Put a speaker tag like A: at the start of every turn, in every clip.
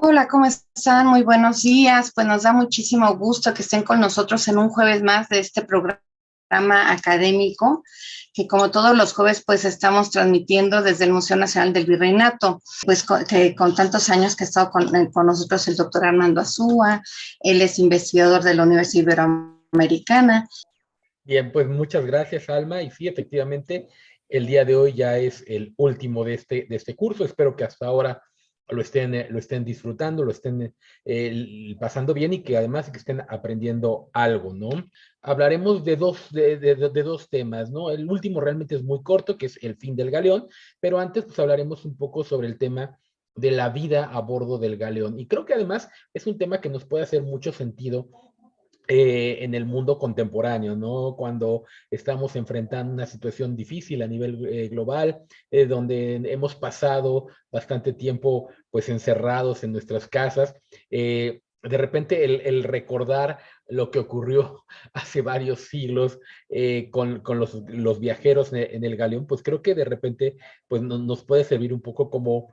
A: Hola, ¿cómo están? Muy buenos días. Pues nos da muchísimo gusto que estén con nosotros en un jueves más de este programa académico, que como todos los jueves, pues estamos transmitiendo desde el Museo Nacional del Virreinato, pues que con tantos años que ha estado con nosotros el doctor Armando Azúa. Él es investigador de la Universidad Iberoamericana.
B: Bien, pues muchas gracias, Alma. Y sí, efectivamente, el día de hoy ya es el último de este curso. Espero que hasta ahora lo estén disfrutando, lo estén pasando bien y que además que estén aprendiendo algo, ¿no? Hablaremos de dos temas, ¿no? El último realmente es muy corto, que es el fin del galeón, pero antes pues hablaremos un poco sobre el tema de la vida a bordo del galeón. Y creo que además es un tema que nos puede hacer mucho sentido en el mundo contemporáneo, ¿no? Cuando estamos enfrentando una situación difícil a nivel global, donde hemos pasado bastante tiempo pues encerrados en nuestras casas, de repente el recordar lo que ocurrió hace varios siglos con los viajeros en el galeón, pues creo que de repente pues nos puede servir un poco como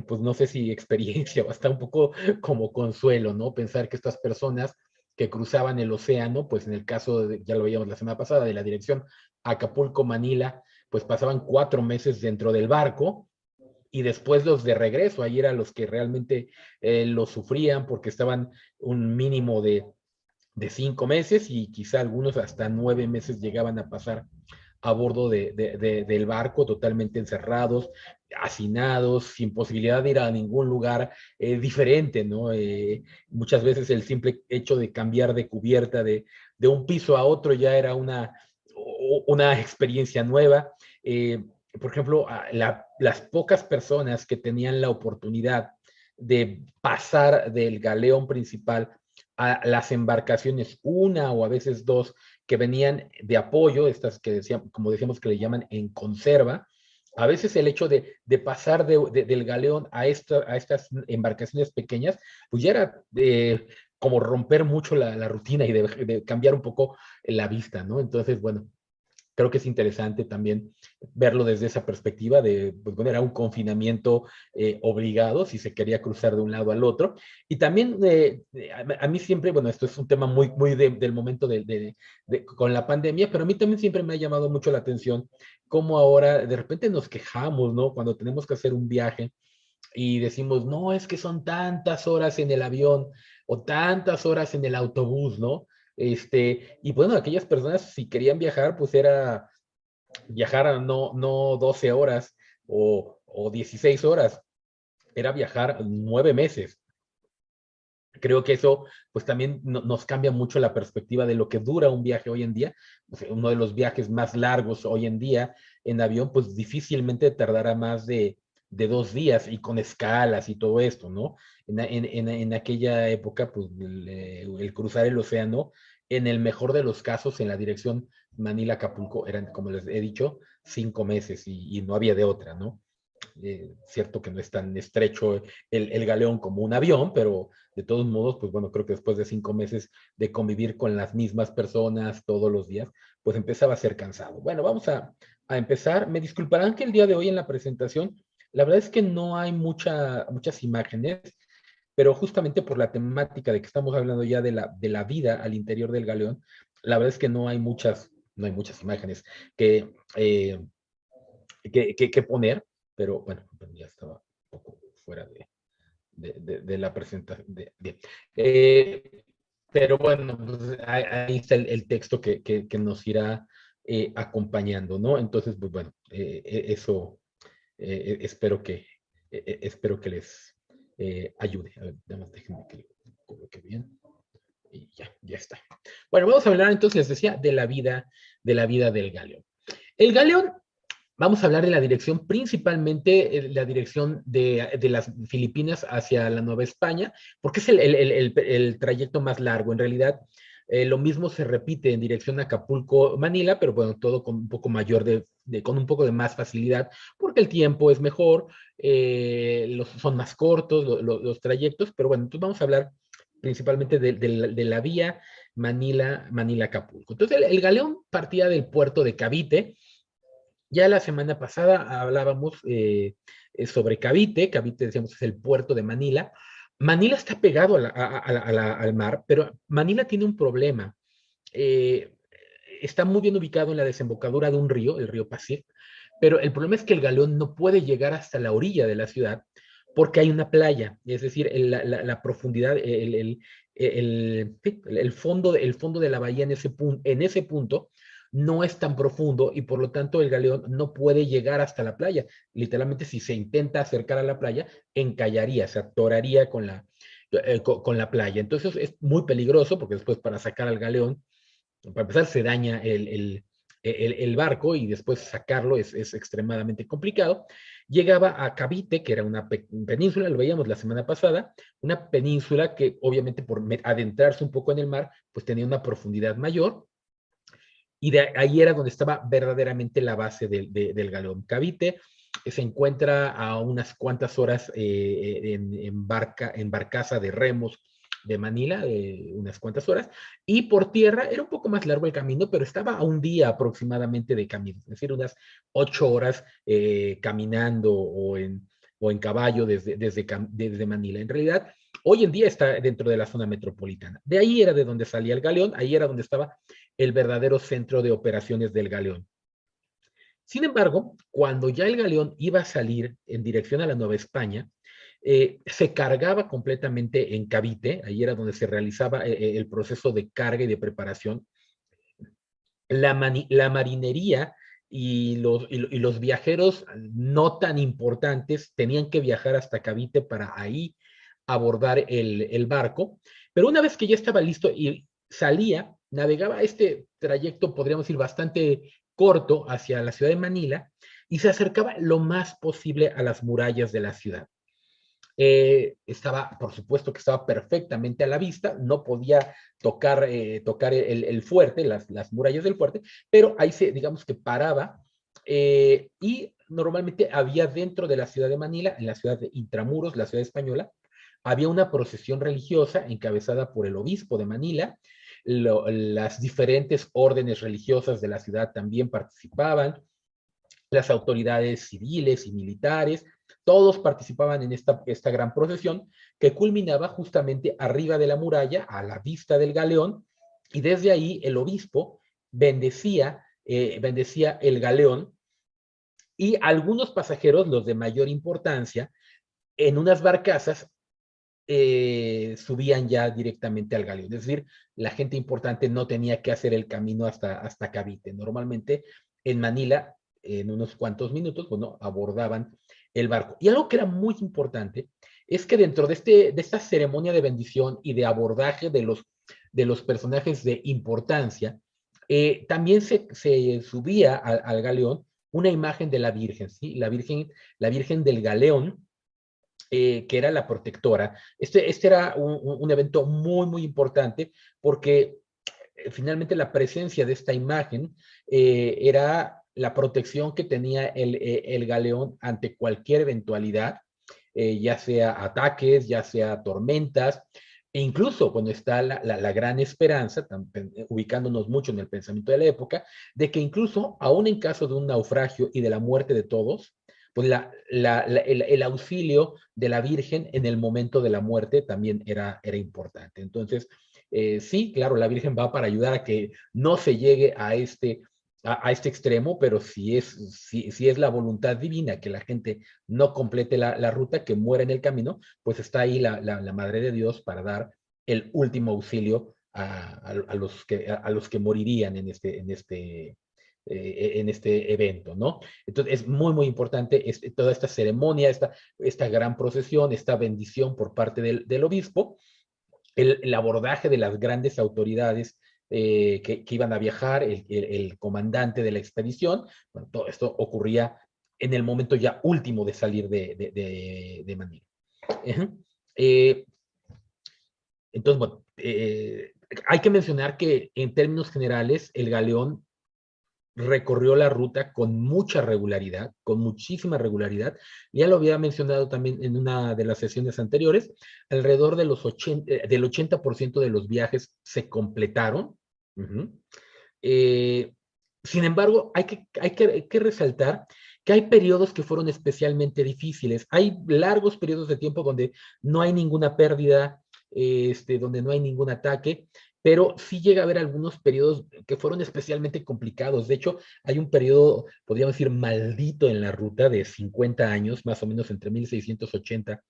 B: pues no sé si experiencia o hasta un poco como consuelo, ¿no? Pensar que estas personas que cruzaban el océano, pues en el caso, ya lo veíamos la semana pasada, de la dirección Acapulco-Manila, pues pasaban 4 meses dentro del barco y después los de regreso, ahí eran los que realmente lo sufrían porque estaban un mínimo de 5 meses y quizá algunos hasta 9 meses llegaban a pasar a bordo del barco, totalmente encerrados, hacinados, sin posibilidad de ir a ningún lugar diferente, ¿no? Muchas veces el simple hecho de cambiar de cubierta de un piso a otro ya era una experiencia nueva. Por ejemplo, las pocas personas que tenían la oportunidad de pasar del galeón principal a las embarcaciones, una o a veces dos, que venían de apoyo, estas que decían, como decíamos que le llaman en conserva, a veces el hecho de pasar del galeón a estas embarcaciones pequeñas, pues ya era como romper mucho la rutina y de cambiar un poco la vista, ¿no? Entonces, bueno, creo que es interesante también verlo desde esa perspectiva de, pues bueno, era un confinamiento obligado si se quería cruzar de un lado al otro. Y también a mí siempre, bueno, esto es un tema muy del momento con la pandemia, pero a mí también siempre me ha llamado mucho la atención cómo ahora de repente nos quejamos, ¿no? Cuando tenemos que hacer un viaje y decimos, no, es que son tantas horas en el avión o tantas horas en el autobús, ¿no? Y bueno, aquellas personas si querían viajar, pues era viajar a no 12 horas o 16 horas, era viajar 9 meses. Creo que eso pues también nos cambia mucho la perspectiva de lo que dura un viaje hoy en día. O sea, uno de los viajes más largos hoy en día en avión, pues difícilmente tardará más de 2 días y con escalas y todo esto, ¿no? En aquella época, pues el cruzar el océano, en el mejor de los casos, en la dirección Manila-Acapulco, eran, como les he dicho, 5 meses y no había de otra, ¿no? Cierto que no es tan estrecho el galeón como un avión, pero de todos modos, pues bueno, creo que después de 5 meses de convivir con las mismas personas todos los días, pues empezaba a ser cansado. Bueno, vamos a empezar. Me disculparán que el día de hoy en la presentación, la verdad es que no hay muchas imágenes, pero justamente por la temática de que estamos hablando ya de la vida al interior del galeón, la verdad es que no hay muchas imágenes que, eh, que poner, pero bueno, ya estaba un poco fuera de la presentación. Bien. Pero bueno, pues, ahí está el texto que nos irá acompañando, ¿no? Entonces, pues bueno, eso espero que les ayude. A ver, nada más déjenme que lo coloque bien. Y ya está. Bueno, vamos a hablar entonces, les decía, de la vida del galeón. El galeón. Vamos a hablar de la dirección, principalmente la dirección de las Filipinas hacia la Nueva España, porque es el trayecto más largo. En realidad, lo mismo se repite en dirección a Acapulco-Manila, pero bueno, todo con un poco con un poco de más facilidad, porque el tiempo es mejor, son más cortos los trayectos, pero bueno, entonces vamos a hablar principalmente de la vía Manila-Acapulco. Entonces, el galeón partía del puerto de Cavite. Ya la semana pasada hablábamos sobre Cavite. Cavite, decíamos, es el puerto de Manila. Manila está pegado al mar, pero Manila tiene un problema. Eh, Está muy bien ubicado en la desembocadura de un río, el río Pasig, pero el problema es que el galeón no puede llegar hasta la orilla de la ciudad porque hay una playa, es decir, la profundidad, el fondo de la bahía en ese punto no es tan profundo y por lo tanto el galeón no puede llegar hasta la playa. Literalmente, si se intenta acercar a la playa, encallaría, se atoraría con la playa. Entonces es muy peligroso porque después para sacar al galeón, para empezar, se daña el barco y después sacarlo es extremadamente complicado. Llegaba a Cavite, que era una península, lo veíamos la semana pasada, una península que obviamente por adentrarse un poco en el mar, pues tenía una profundidad mayor, y de ahí era donde estaba verdaderamente la base del galeón. Cavite se encuentra a unas cuantas horas en barcaza de remos de Manila, unas cuantas horas, y por tierra era un poco más largo el camino, pero estaba a un día aproximadamente de camino, es decir, unas 8 horas caminando o en caballo desde Manila. En realidad, hoy en día está dentro de la zona metropolitana. De ahí era de donde salía el galeón, ahí era donde estaba el verdadero centro de operaciones del galeón. Sin embargo, cuando ya el galeón iba a salir en dirección a la Nueva España, se cargaba completamente en Cavite, ahí era donde se realizaba el proceso de carga y de preparación. La marinería y los viajeros no tan importantes tenían que viajar hasta Cavite para ahí abordar el barco, pero una vez que ya estaba listo y salía, navegaba este trayecto, podríamos decir, bastante corto hacia la ciudad de Manila y se acercaba lo más posible a las murallas de la ciudad. Por supuesto que estaba perfectamente a la vista, no podía tocar el fuerte, las murallas del fuerte, pero ahí digamos que paraba y normalmente había dentro de la ciudad de Manila, en la ciudad de Intramuros, la ciudad española, había una procesión religiosa encabezada por el obispo de Manila. Las diferentes órdenes religiosas de la ciudad también participaban, las autoridades civiles y militares, todos participaban en esta gran procesión que culminaba justamente arriba de la muralla, a la vista del galeón, y desde ahí el obispo bendecía el galeón, y algunos pasajeros, los de mayor importancia, en unas barcazas subían ya directamente al galeón. Es decir, la gente importante no tenía que hacer el camino hasta Cavite. Normalmente en Manila, en unos cuantos minutos, bueno, abordaban el barco. Y algo que era muy importante es que dentro de esta ceremonia de bendición y de abordaje de los personajes de importancia, también se subía al galeón una imagen de la Virgen, ¿sí? La Virgen del Galeón, que era la protectora. Este era un evento muy, muy importante porque finalmente la presencia de esta imagen era la protección que tenía el galeón ante cualquier eventualidad, ya sea ataques, ya sea tormentas, e incluso cuando está la gran esperanza, ubicándonos mucho en el pensamiento de la época, de que incluso aún en caso de un naufragio y de la muerte de todos, pues el auxilio de la Virgen en el momento de la muerte también era importante. Entonces, sí, claro, la Virgen va para ayudar a que no se llegue a este extremo, pero si es la voluntad divina que la gente no complete la ruta, que muera en el camino, pues está ahí la Madre de Dios para dar el último auxilio a los que morirían en este evento, ¿no? Entonces es muy, muy importante toda esta ceremonia, esta gran procesión, esta bendición por parte del obispo, el abordaje de las grandes autoridades que iban a viajar, el comandante de la expedición. Bueno, todo esto ocurría en el momento ya último de salir de Manila. Eh, entonces, bueno, hay que mencionar que en términos generales el galeón recorrió la ruta con mucha regularidad, con muchísima regularidad. Ya lo había mencionado también en una de las sesiones anteriores, alrededor de del 80% de los viajes se completaron. Uh -huh. Sin embargo, hay que resaltar que hay periodos que fueron especialmente difíciles. Hay largos periodos de tiempo donde no hay ninguna pérdida, donde no hay ningún ataque, pero sí llega a haber algunos periodos que fueron especialmente complicados. De hecho, hay un periodo, podríamos decir, maldito en la ruta de 50 años, más o menos entre 1680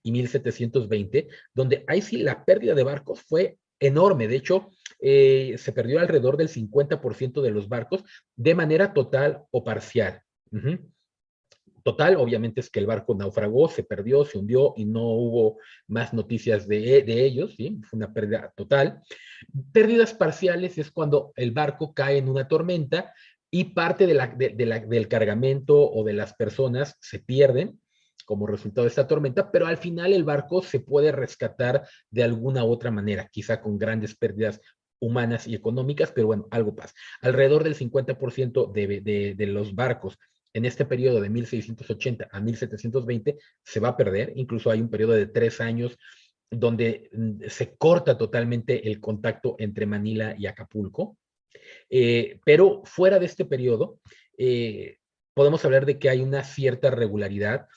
B: y 1720, donde ahí sí la pérdida de barcos fue enorme. De hecho, se perdió alrededor del 50% de los barcos de manera total o parcial. Total, obviamente es que el barco naufragó, se perdió, se hundió y no hubo más noticias de ellos, ¿sí? Fue una pérdida total. Pérdidas parciales es cuando el barco cae en una tormenta y parte del cargamento o de las personas se pierden como resultado de esta tormenta, pero al final el barco se puede rescatar de alguna otra manera, quizá con grandes pérdidas humanas y económicas, pero bueno, algo pasa. Alrededor del 50% de los barcos en este periodo de 1680 a 1720 se va a perder, incluso hay un periodo de 3 años donde se corta totalmente el contacto entre Manila y Acapulco, pero fuera de este periodo, podemos hablar de que hay una cierta regularidad.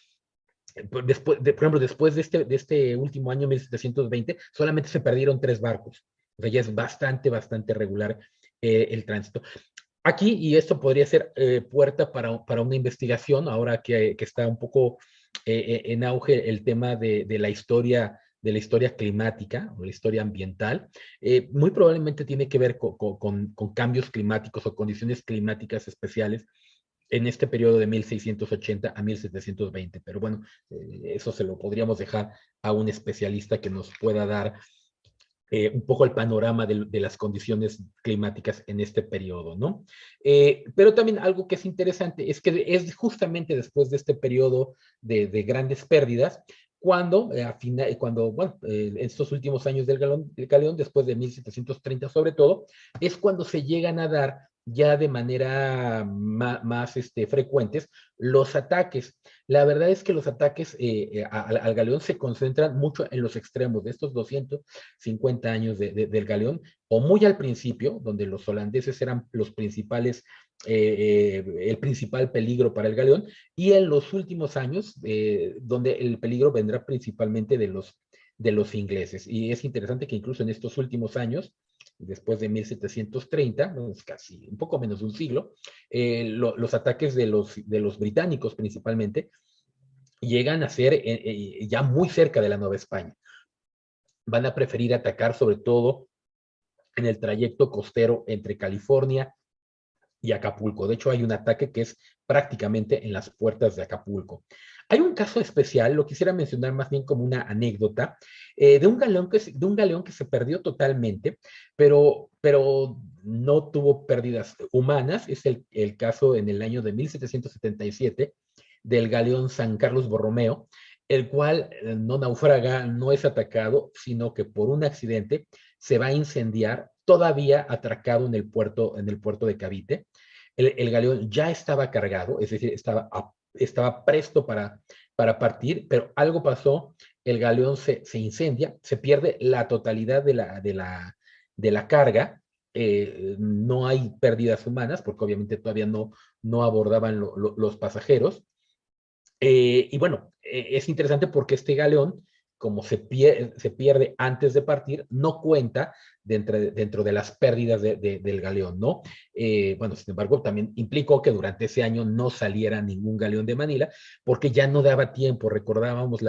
B: Después, por ejemplo, después de este último año, 1720, solamente se perdieron 3 barcos. O sea, ya es bastante, bastante regular el tránsito. Aquí, y esto podría ser puerta para una investigación, ahora que está un poco en auge el tema de la historia climática o la historia ambiental, muy probablemente tiene que ver con cambios climáticos o condiciones climáticas especiales en este periodo de 1680 a 1720. Pero bueno, eso se lo podríamos dejar a un especialista que nos pueda dar un poco el panorama de las condiciones climáticas en este periodo, ¿no? Pero también algo que es interesante es que es justamente después de este periodo de grandes pérdidas, cuando, bueno, en estos últimos años del Galeón, después de 1730 sobre todo, es cuando se llegan a dar ya de manera más frecuentes los ataques. La verdad es que los ataques al Galeón se concentran mucho en los extremos de estos 250 años del Galeón, o muy al principio, donde los holandeses eran los principales, el principal peligro para el Galeón, y en los últimos años, donde el peligro vendrá principalmente de los ingleses. Y es interesante que incluso en estos últimos años, después de 1730, ¿no? Es casi un poco menos de un siglo, los ataques de los británicos principalmente llegan a ser ya muy cerca de la Nueva España. Van a preferir atacar sobre todo en el trayecto costero entre California y Acapulco. De hecho, hay un ataque que es prácticamente en las puertas de Acapulco. Hay un caso especial, lo quisiera mencionar más bien como una anécdota, de un galeón que se perdió totalmente, pero no tuvo pérdidas humanas. Es el caso en el año de 1777 del galeón San Carlos Borromeo, el cual no naufraga, no es atacado, sino que por un accidente se va a incendiar todavía atracado en el puerto de Cavite. El galeón ya estaba cargado, es decir, estaba presto para partir, pero algo pasó, el galeón se incendia, se pierde la totalidad de la carga, no hay pérdidas humanas, porque obviamente todavía no abordaban los pasajeros. Y bueno, es interesante porque este galeón, como se pierde antes de partir, no cuenta dentro de las pérdidas del galeón, ¿no? Bueno, sin embargo, también implicó que durante ese año no saliera ningún galeón de Manila, porque ya no daba tiempo. Recordemos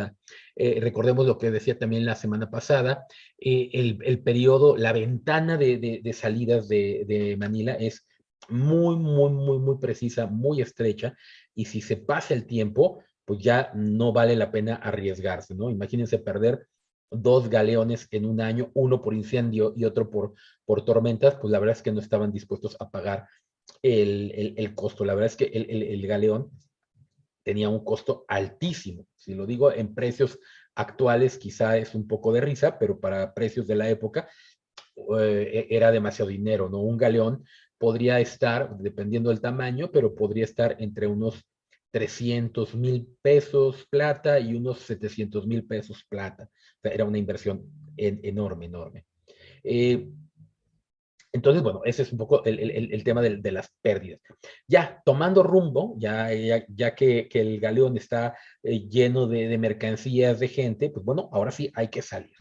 B: lo que decía también la semana pasada, el periodo, la ventana de salidas de Manila es muy, muy, muy, muy precisa, muy estrecha, y si se pasa el tiempo, pues ya no vale la pena arriesgarse, ¿no? Imagínense perder 2 galeones en un año, uno por incendio y otro por tormentas, pues la verdad es que no estaban dispuestos a pagar el costo. La verdad es que el galeón tenía un costo altísimo. Si lo digo en precios actuales, quizá es un poco de risa, pero para precios de la época era demasiado dinero, ¿no? Un galeón podría estar, dependiendo del tamaño, pero podría estar entre unos 300,000 pesos plata y unos 700,000 pesos plata. O sea, era una inversión enorme, enorme. Eh, Entonces, bueno, ese es un poco el tema de las pérdidas. Ya tomando rumbo, ya que el galeón está lleno de mercancías, de gente, pues bueno, ahora sí hay que salir.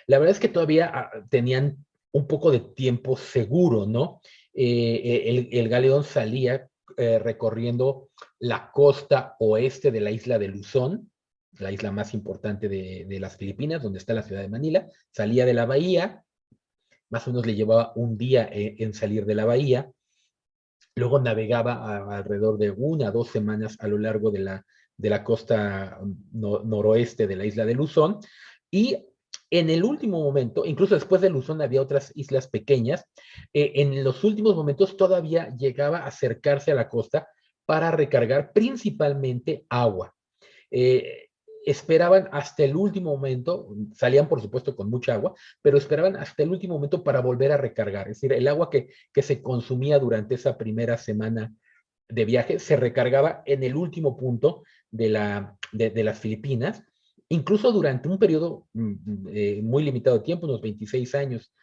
B: La verdad es que todavía tenían un poco de tiempo seguro, ¿no? El galeón salía recorriendo la costa oeste de la isla de Luzón, la isla más importante de las Filipinas, donde está la ciudad de Manila, salía de la bahía, más o menos le llevaba un día en salir de la bahía, luego navegaba alrededor de 1 a 2 semanas a lo largo de la costa noroeste de la isla de Luzón, y en el último momento, incluso después de Luzón había otras islas pequeñas, en los últimos momentos todavía llegaba a acercarse a la costa para recargar principalmente agua. Eh, Esperaban hasta el último momento, salían por supuesto con mucha agua, pero esperaban hasta el último momento para volver a recargar. Es decir, el agua que se consumía durante esa primera semana de viaje se recargaba en el último punto de las Filipinas, incluso durante un periodo muy limitado de tiempo, unos 26 años,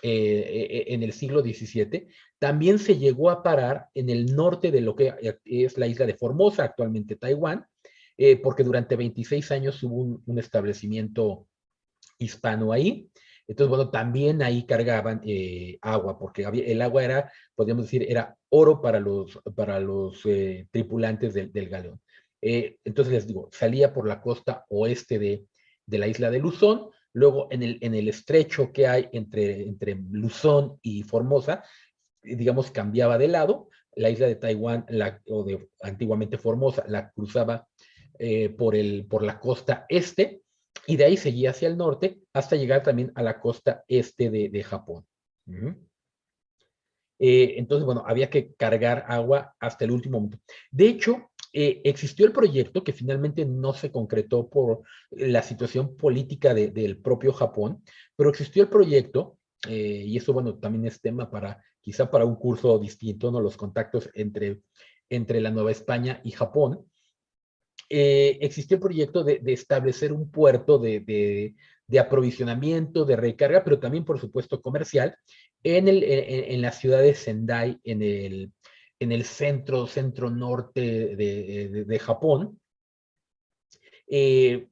B: en el siglo XVII, también se llegó a parar en el norte de lo que es la isla de Formosa, actualmente Taiwán, porque durante 26 años hubo un establecimiento hispano ahí. Entonces, bueno, también ahí cargaban agua, porque el agua era, podríamos decir, era oro para los tripulantes del galeón. Entonces, les digo, salía por la costa oeste de la isla de Luzón, luego en el estrecho que hay entre Luzón y Formosa, digamos, cambiaba de lado. La isla de Taiwán, antiguamente Formosa, la cruzaba por la costa este, y de ahí seguía hacia el norte hasta llegar también a la costa este de Japón. Uh-huh. Entonces, bueno, había que cargar agua hasta el último momento. De hecho, existió el proyecto que finalmente no se concretó por la situación política del propio Japón, pero existió el proyecto, y eso, bueno, también es tema quizá para un curso distinto, ¿no? Los contactos entre la Nueva España y Japón. Existió el proyecto de establecer un puerto de aprovisionamiento, de recarga, pero también, por supuesto, comercial, en la ciudad de Sendai, en el centro norte de Japón. Eh,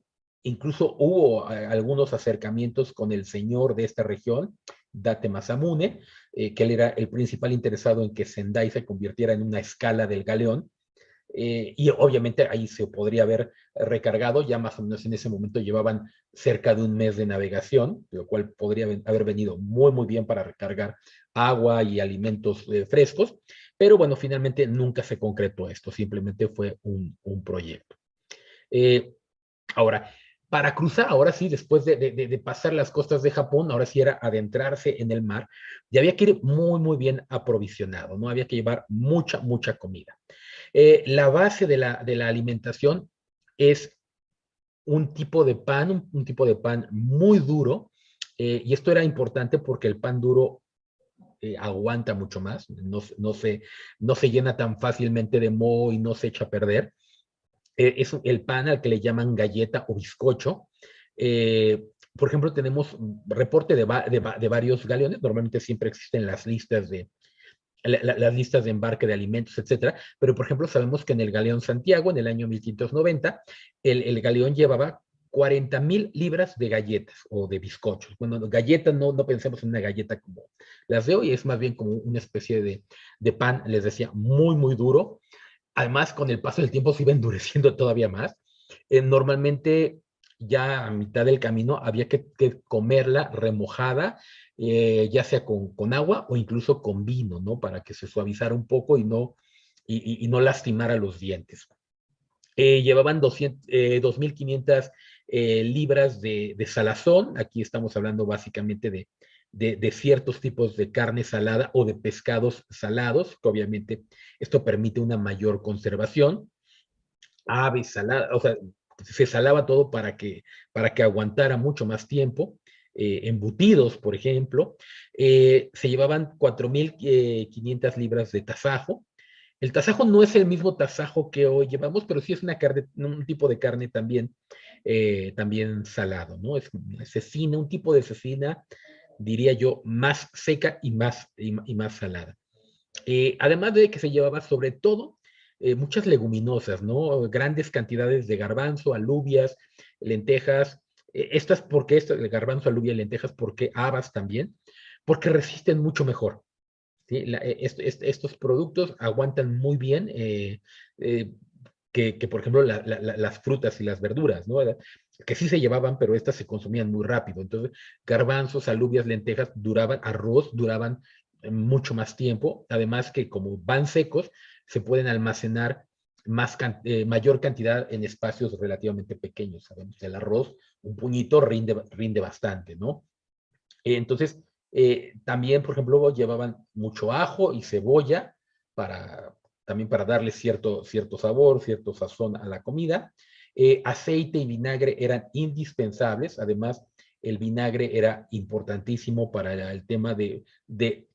B: Incluso hubo algunos acercamientos con el señor de esta región, Date Masamune, que él era el principal interesado en que Sendai se convirtiera en una escala del galeón. Y obviamente ahí se podría haber recargado, ya más o menos en ese momento llevaban cerca de un mes de navegación, lo cual podría haber venido muy, muy bien para recargar agua y alimentos frescos, pero bueno, finalmente nunca se concretó esto, simplemente fue un proyecto. Eh, Ahora, para cruzar, ahora sí, después de pasar las costas de Japón, ahora sí era adentrarse en el mar, y había que ir muy, muy bien aprovisionado, ¿no? Había que llevar mucha, mucha comida. La base de la alimentación es un tipo de pan, un tipo de pan muy duro, y esto era importante porque el pan duro aguanta mucho más, no se llena tan fácilmente de moho y no se echa a perder. Es el pan al que le llaman galleta o bizcocho. Por ejemplo, tenemos reporte de varios galeones, normalmente siempre existen las listas de embarque de alimentos, etcétera, pero por ejemplo sabemos que en el galeón Santiago, en el año 1590, el galeón llevaba 40,000 libras de galletas o de bizcochos. Bueno, galletas no pensemos en una galleta como las de hoy, es más bien como una especie de pan, les decía, muy, muy duro. Además, con el paso del tiempo se iba endureciendo todavía más. Normalmente, ya a mitad del camino, había que comerla remojada, ya sea con agua o incluso con vino, ¿no? Para que se suavizara un poco y no lastimara los dientes. Llevaban 2,500 libras de salazón. Aquí estamos hablando básicamente de ciertos tipos de carne salada o de pescados salados, que obviamente esto permite una mayor conservación. Aves saladas, o sea, se salaba todo para que aguantara mucho más tiempo. Embutidos, por ejemplo. Se llevaban 4,500 libras de tasajo. El tasajo no es el mismo tasajo que hoy llevamos, pero sí es un tipo de carne también salado, ¿no? Es cecina, un tipo de cecina diría yo, más seca y más salada. Además de que se llevaba sobre todo muchas leguminosas, ¿no? Grandes cantidades de garbanzo, alubias, lentejas. Estas, porque esto, el garbanzo, alubia, lentejas, porque habas también, porque resisten mucho mejor. ¿Sí? Estos productos aguantan muy bien eh, por ejemplo, las frutas y las verduras, ¿no? Que sí se llevaban, pero estas se consumían muy rápido. Entonces, garbanzos, alubias, lentejas duraban, arroz duraban mucho más tiempo. Además que como van secos, se pueden almacenar mayor cantidad en espacios relativamente pequeños. Sabemos que el arroz, un puñito rinde bastante, ¿no? Entonces, también, por ejemplo, llevaban mucho ajo y cebolla para, también para darle cierto sabor, cierto sazón a la comida. Aceite y vinagre eran indispensables. Además, el vinagre era importantísimo para el tema de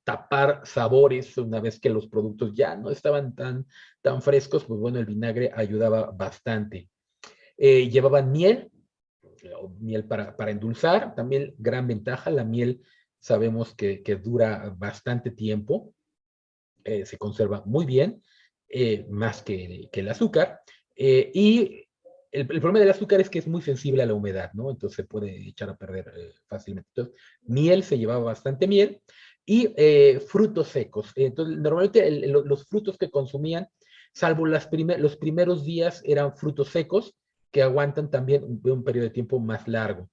B: tapar sabores. Una vez que los productos ya no estaban tan frescos, pues bueno, el vinagre ayudaba bastante. Llevaban miel para endulzar, también gran ventaja, la miel sabemos que dura bastante tiempo, se conserva muy bien, más que el azúcar, y el problema del azúcar es que es muy sensible a la humedad, ¿no? Entonces se puede echar a perder fácilmente. Entonces, miel, se llevaba bastante miel, y frutos secos. Entonces, normalmente los frutos que consumían, salvo los primeros días, eran frutos secos, que aguantan también un periodo de tiempo más largo.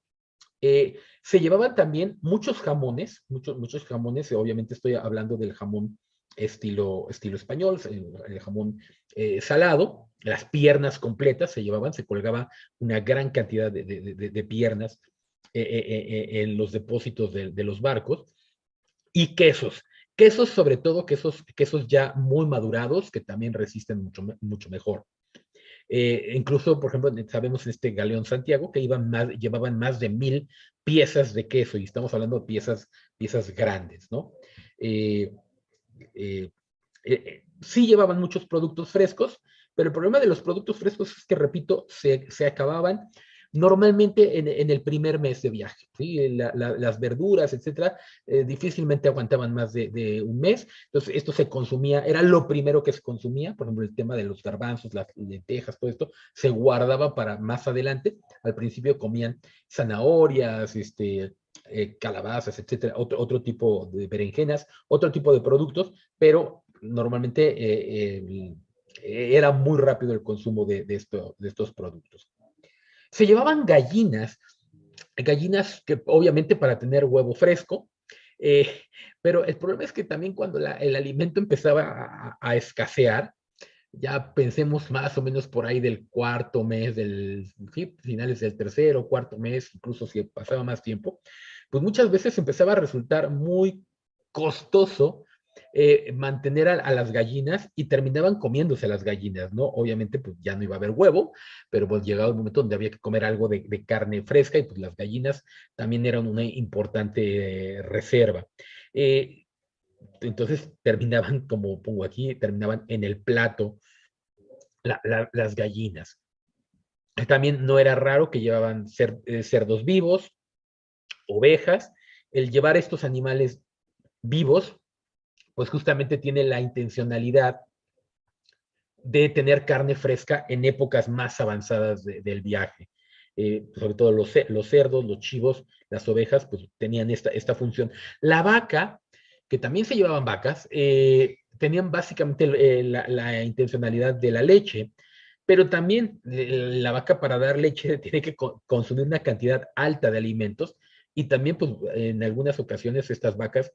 B: Se llevaban también muchos jamones, obviamente estoy hablando del jamón estilo español, el jamón salado, las piernas completas se llevaban, se colgaba una gran cantidad de piernas en los depósitos de los barcos, y quesos sobre todo, quesos ya muy madurados, que también resisten mucho mejor. Incluso, por ejemplo, sabemos en este Galeón Santiago que llevaban más de 1000 piezas de queso, y estamos hablando de piezas grandes, ¿no? Eh, eh, sí llevaban muchos productos frescos, pero el problema de los productos frescos es que, repito, se acababan normalmente en el primer mes de viaje. ¿Sí? Las verduras, etcétera, difícilmente aguantaban más de un mes. Entonces, esto se consumía, era lo primero que se consumía. Por ejemplo, el tema de los garbanzos, las lentejas, todo esto se guardaba para más adelante. Al principio comían zanahorias, calabazas, etcétera, otro tipo de berenjenas, otro tipo de productos, pero normalmente era muy rápido el consumo de estos productos. Se llevaban gallinas que obviamente para tener huevo fresco, eh, pero el problema es que también cuando el alimento empezaba a escasear, ya pensemos más o menos por ahí del cuarto mes, sí, finales del tercero, cuarto mes, incluso si pasaba más tiempo, pues muchas veces empezaba a resultar muy costoso mantener a las gallinas, y terminaban comiéndose las gallinas, ¿no? Obviamente, pues ya no iba a haber huevo, pero pues llegaba un momento donde había que comer algo de carne fresca, y pues las gallinas también eran una importante reserva. Entonces terminaban, como pongo aquí, terminaban en el plato las gallinas. También no era raro que llevaban cerdos vivos, ovejas. El llevar estos animales vivos, pues justamente tiene la intencionalidad de tener carne fresca en épocas más avanzadas del viaje. Sobre todo los cerdos, los chivos, las ovejas, pues tenían esta función. La vaca, que también se llevaban vacas, tenían básicamente la intencionalidad de la leche, pero también la vaca, para dar leche, tiene que consumir una cantidad alta de alimentos, y también pues en algunas ocasiones estas vacas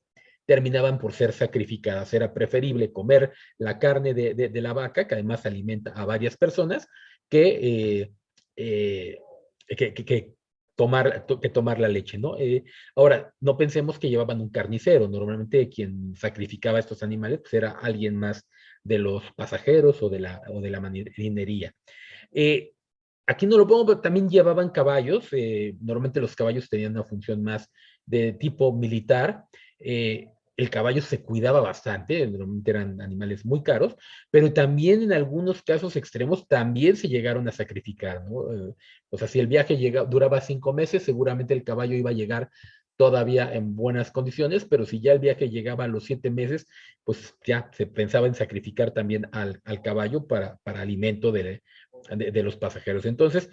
B: terminaban por ser sacrificadas. Era preferible comer la carne de la vaca, que además alimenta a varias personas, que, eh, eh, que tomar la leche, ¿no? Ahora, no pensemos que llevaban un carnicero. Normalmente quien sacrificaba a estos animales pues era alguien más de los pasajeros o de la marinería. Eh, Aquí no lo pongo, pero también llevaban caballos. Normalmente los caballos tenían una función más de tipo militar. El caballo se cuidaba bastante, normalmente eran animales muy caros, pero también en algunos casos extremos también se llegaron a sacrificar, ¿no? O sea, si el viaje duraba 5 meses, seguramente el caballo iba a llegar todavía en buenas condiciones, pero si ya el viaje llegaba a los 7 meses, pues ya se pensaba en sacrificar también al caballo para alimento de los pasajeros. Entonces,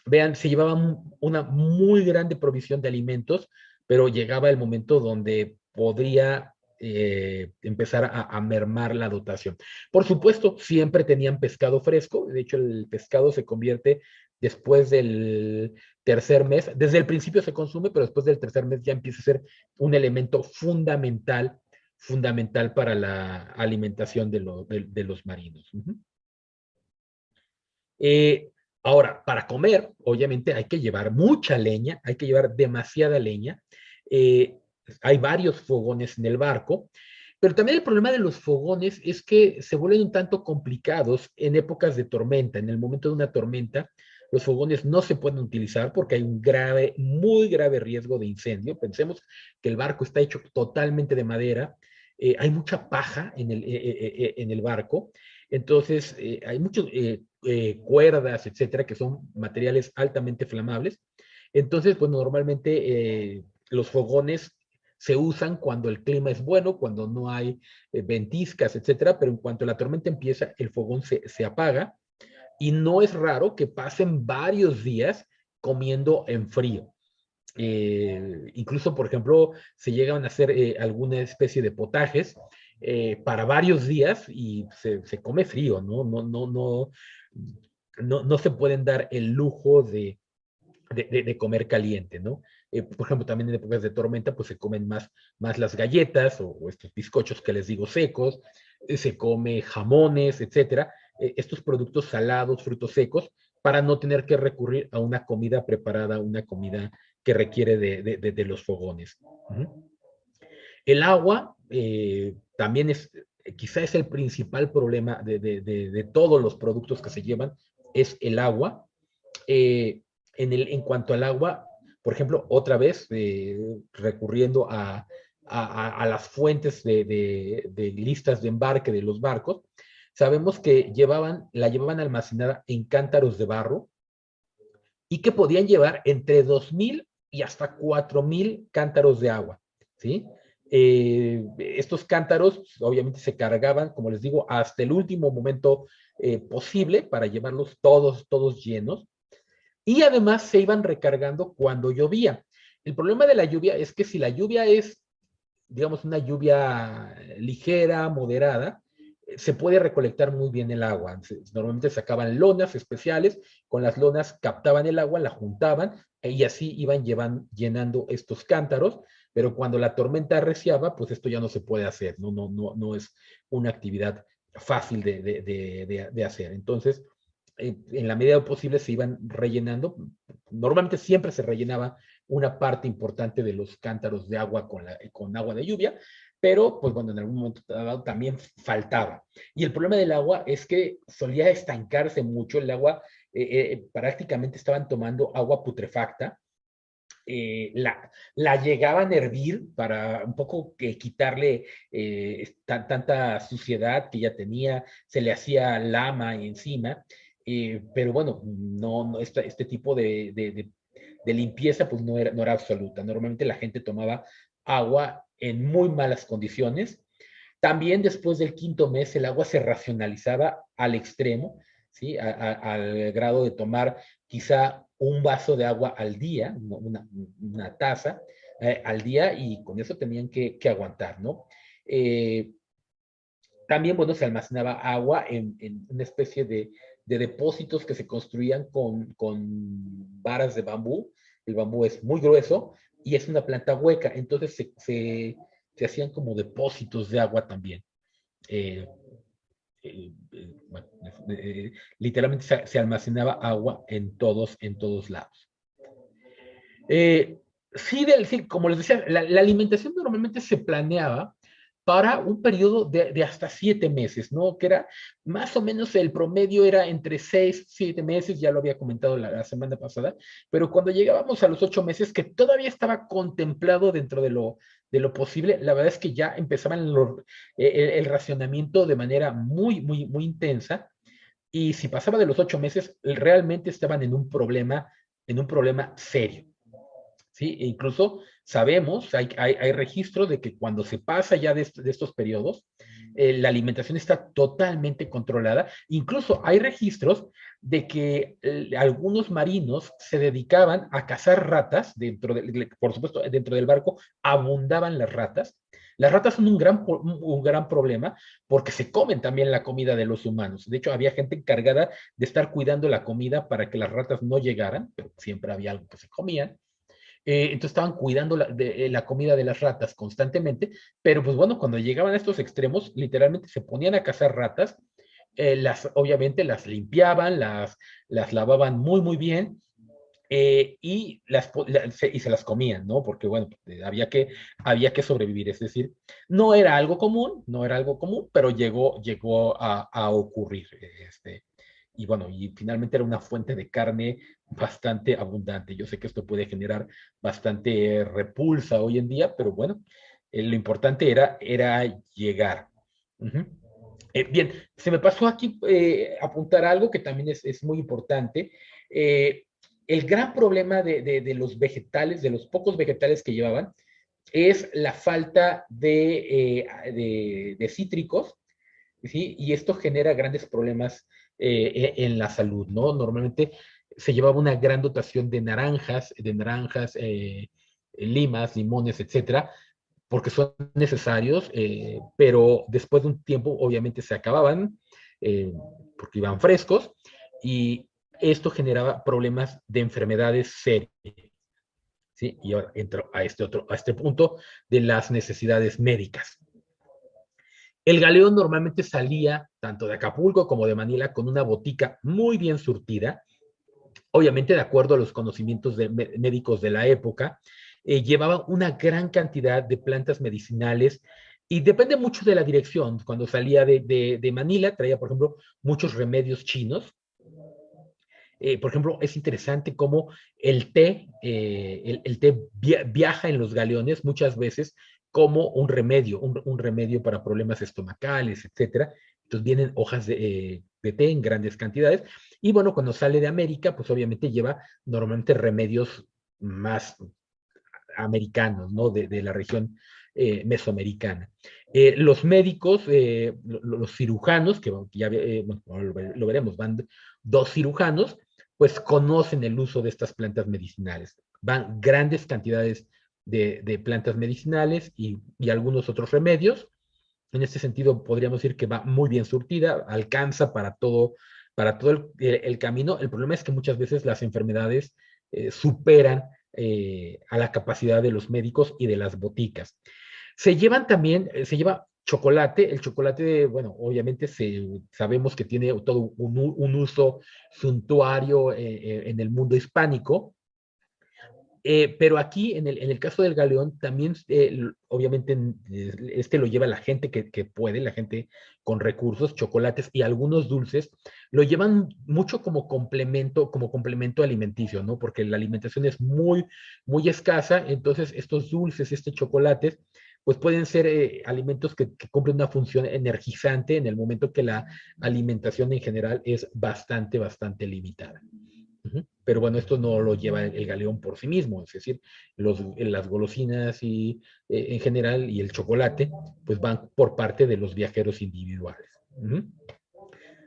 B: vean, se llevaban una muy grande provisión de alimentos, pero llegaba el momento donde podría empezar a mermar la dotación. Por supuesto, siempre tenían pescado fresco, de hecho el pescado se convierte después del tercer mes, desde el principio se consume, pero después del tercer mes ya empieza a ser un elemento fundamental para la alimentación de los marinos. Eh, Ahora, para comer, obviamente hay que llevar mucha leña, hay que llevar demasiada leña. Eh, Hay varios fogones en el barco, pero también el problema de los fogones es que se vuelven un tanto complicados en épocas de tormenta. En el momento de una tormenta, los fogones no se pueden utilizar porque hay un grave, muy grave riesgo de incendio. Pensemos que el barco está hecho totalmente de madera, hay mucha paja en el barco, entonces hay muchos cuerdas, etcétera, que son materiales altamente flamables. Entonces, pues normalmente los fogones se usan cuando el clima es bueno, cuando no hay ventiscas, etcétera, pero en cuanto la tormenta empieza, el fogón se apaga y no es raro que pasen varios días comiendo en frío. Incluso, por ejemplo, se llegan a hacer alguna especie de potajes para varios días y se come frío, ¿no? No se pueden dar el lujo de comer caliente, ¿no? Por ejemplo, también en épocas de tormenta, pues se comen más las galletas o estos bizcochos que les digo secos, se come jamones, etcétera, estos productos salados, frutos secos, para no tener que recurrir a una comida preparada, una comida que requiere de los fogones. El agua también quizá es el principal problema de todos los productos que se llevan, es el agua. En cuanto al agua, por ejemplo, otra vez recurriendo a las fuentes de listas de embarque de los barcos, sabemos que la llevaban almacenada en cántaros de barro y que podían llevar entre 2,000 y hasta 4,000 cántaros de agua, ¿sí? Estos cántaros obviamente se cargaban, como les digo, hasta el último momento posible para llevarlos todos llenos y además se iban recargando cuando llovía. El problema de la lluvia es que si la lluvia es, digamos, una lluvia ligera, moderada, se puede recolectar muy bien el agua. Normalmente sacaban lonas especiales, con las lonas captaban el agua, la juntaban y así iban llenando estos cántaros, pero cuando la tormenta arreciaba, pues esto ya no se puede hacer, no es una actividad fácil de hacer. Entonces, en la medida posible se iban rellenando. Normalmente siempre se rellenaba una parte importante de los cántaros de agua con agua de lluvia, pero pues bueno, en algún momento dado también faltaba. Y el problema del agua es que solía estancarse mucho, el agua prácticamente estaban tomando agua putrefacta, la llegaban a hervir para un poco quitarle tanta suciedad que ya tenía, se le hacía lama encima, pero bueno, este tipo de limpieza pues no era absoluta. Normalmente la gente tomaba agua en muy malas condiciones. También después del quinto mes el agua se racionalizaba al extremo, ¿sí? Al grado de tomar quizá un vaso de agua al día, una taza al día, y con eso tenían que aguantar, ¿no? Eh, También, bueno, se almacenaba agua en una especie de depósitos que se construían con varas de bambú. El bambú es muy grueso y es una planta hueca, entonces se hacían como depósitos de agua también. Eh, bueno, literalmente se almacenaba agua en todos lados. Sí, como les decía, la alimentación normalmente se planeaba para un periodo de hasta 7 meses, ¿no? Que era más o menos el promedio era entre 6, 7 meses, ya lo había comentado la semana pasada, pero cuando llegábamos a los 8 meses, que todavía estaba contemplado dentro de lo posible, la verdad es que ya empezaban el racionamiento de manera muy, muy, muy intensa, y si pasaba de los 8 meses, realmente estaban en un problema serio. ¿sí? E incluso sabemos, hay registros de que cuando se pasa ya de estos periodos, la alimentación está totalmente controlada. Incluso hay registros de que algunos marinos se dedicaban a cazar ratas por supuesto, dentro del barco abundaban las ratas. Las ratas son un gran problema porque se comen también la comida de los humanos. De hecho, había gente encargada de estar cuidando la comida para que las ratas no llegaran, pero siempre había algo que se comían. Entonces estaban cuidando la comida de las ratas constantemente, pero pues bueno, cuando llegaban a estos extremos, literalmente se ponían a cazar ratas, obviamente las limpiaban, las lavaban muy, muy bien, y se las comían, ¿no? Porque, bueno, había que sobrevivir, es decir, no era algo común, no era algo común, pero llegó a ocurrir, y bueno, y finalmente era una fuente de carne bastante abundante. Yo sé que esto puede generar bastante repulsa hoy en día, pero bueno, lo importante era llegar. Ujú. Bien, se me pasó aquí apuntar algo que también es muy importante. Eh, el gran problema de los vegetales, de los pocos vegetales que llevaban, es la falta de cítricos, ¿sí? Y esto genera grandes problemas en la salud, ¿no? Normalmente se llevaba una gran dotación de naranjas, limas, limones, etcétera, porque son necesarios, pero después de un tiempo obviamente se acababan, porque iban frescos, y esto generaba problemas de enfermedades serias. ¿Sí? Y ahora entro a este punto de las necesidades médicas. El galeón normalmente salía tanto de Acapulco como de Manila con una botica muy bien surtida, obviamente de acuerdo a los conocimientos médicos de la época. Llevaba una gran cantidad de plantas medicinales y depende mucho de la dirección. Cuando salía de Manila traía, por ejemplo, muchos remedios chinos. Por ejemplo, es interesante cómo el té viaja en los galeones muchas veces como un remedio para problemas estomacales, etcétera. Entonces vienen hojas de té en grandes cantidades. Y bueno, cuando sale de América, pues obviamente lleva normalmente remedios más americanos, ¿no? De la región mesoamericana. Los médicos, los cirujanos, que ya bueno, lo veremos, van dos cirujanos, pues conocen el uso de estas plantas medicinales. Van grandes cantidades de plantas medicinales y algunos otros remedios. En este sentido, podríamos decir que va muy bien surtida, alcanza para todo el camino. El problema es que muchas veces las enfermedades superan a la capacidad de los médicos y de las boticas. Se lleva chocolate. El chocolate, bueno, obviamente sabemos que tiene todo un uso suntuario en el mundo hispánico. Pero aquí, en el caso del galeón, también, obviamente, lo lleva la gente que puede, la gente con recursos, chocolates y algunos dulces, lo llevan mucho como complemento alimenticio, ¿no? Porque la alimentación es muy, muy escasa, entonces estos dulces, chocolates, pues pueden ser alimentos que cumplen una función energizante en el momento que la alimentación en general es bastante, bastante limitada. Pero bueno, esto no lo lleva el galeón por sí mismo, es decir, las golosinas y en general y el chocolate, pues van por parte de los viajeros individuales.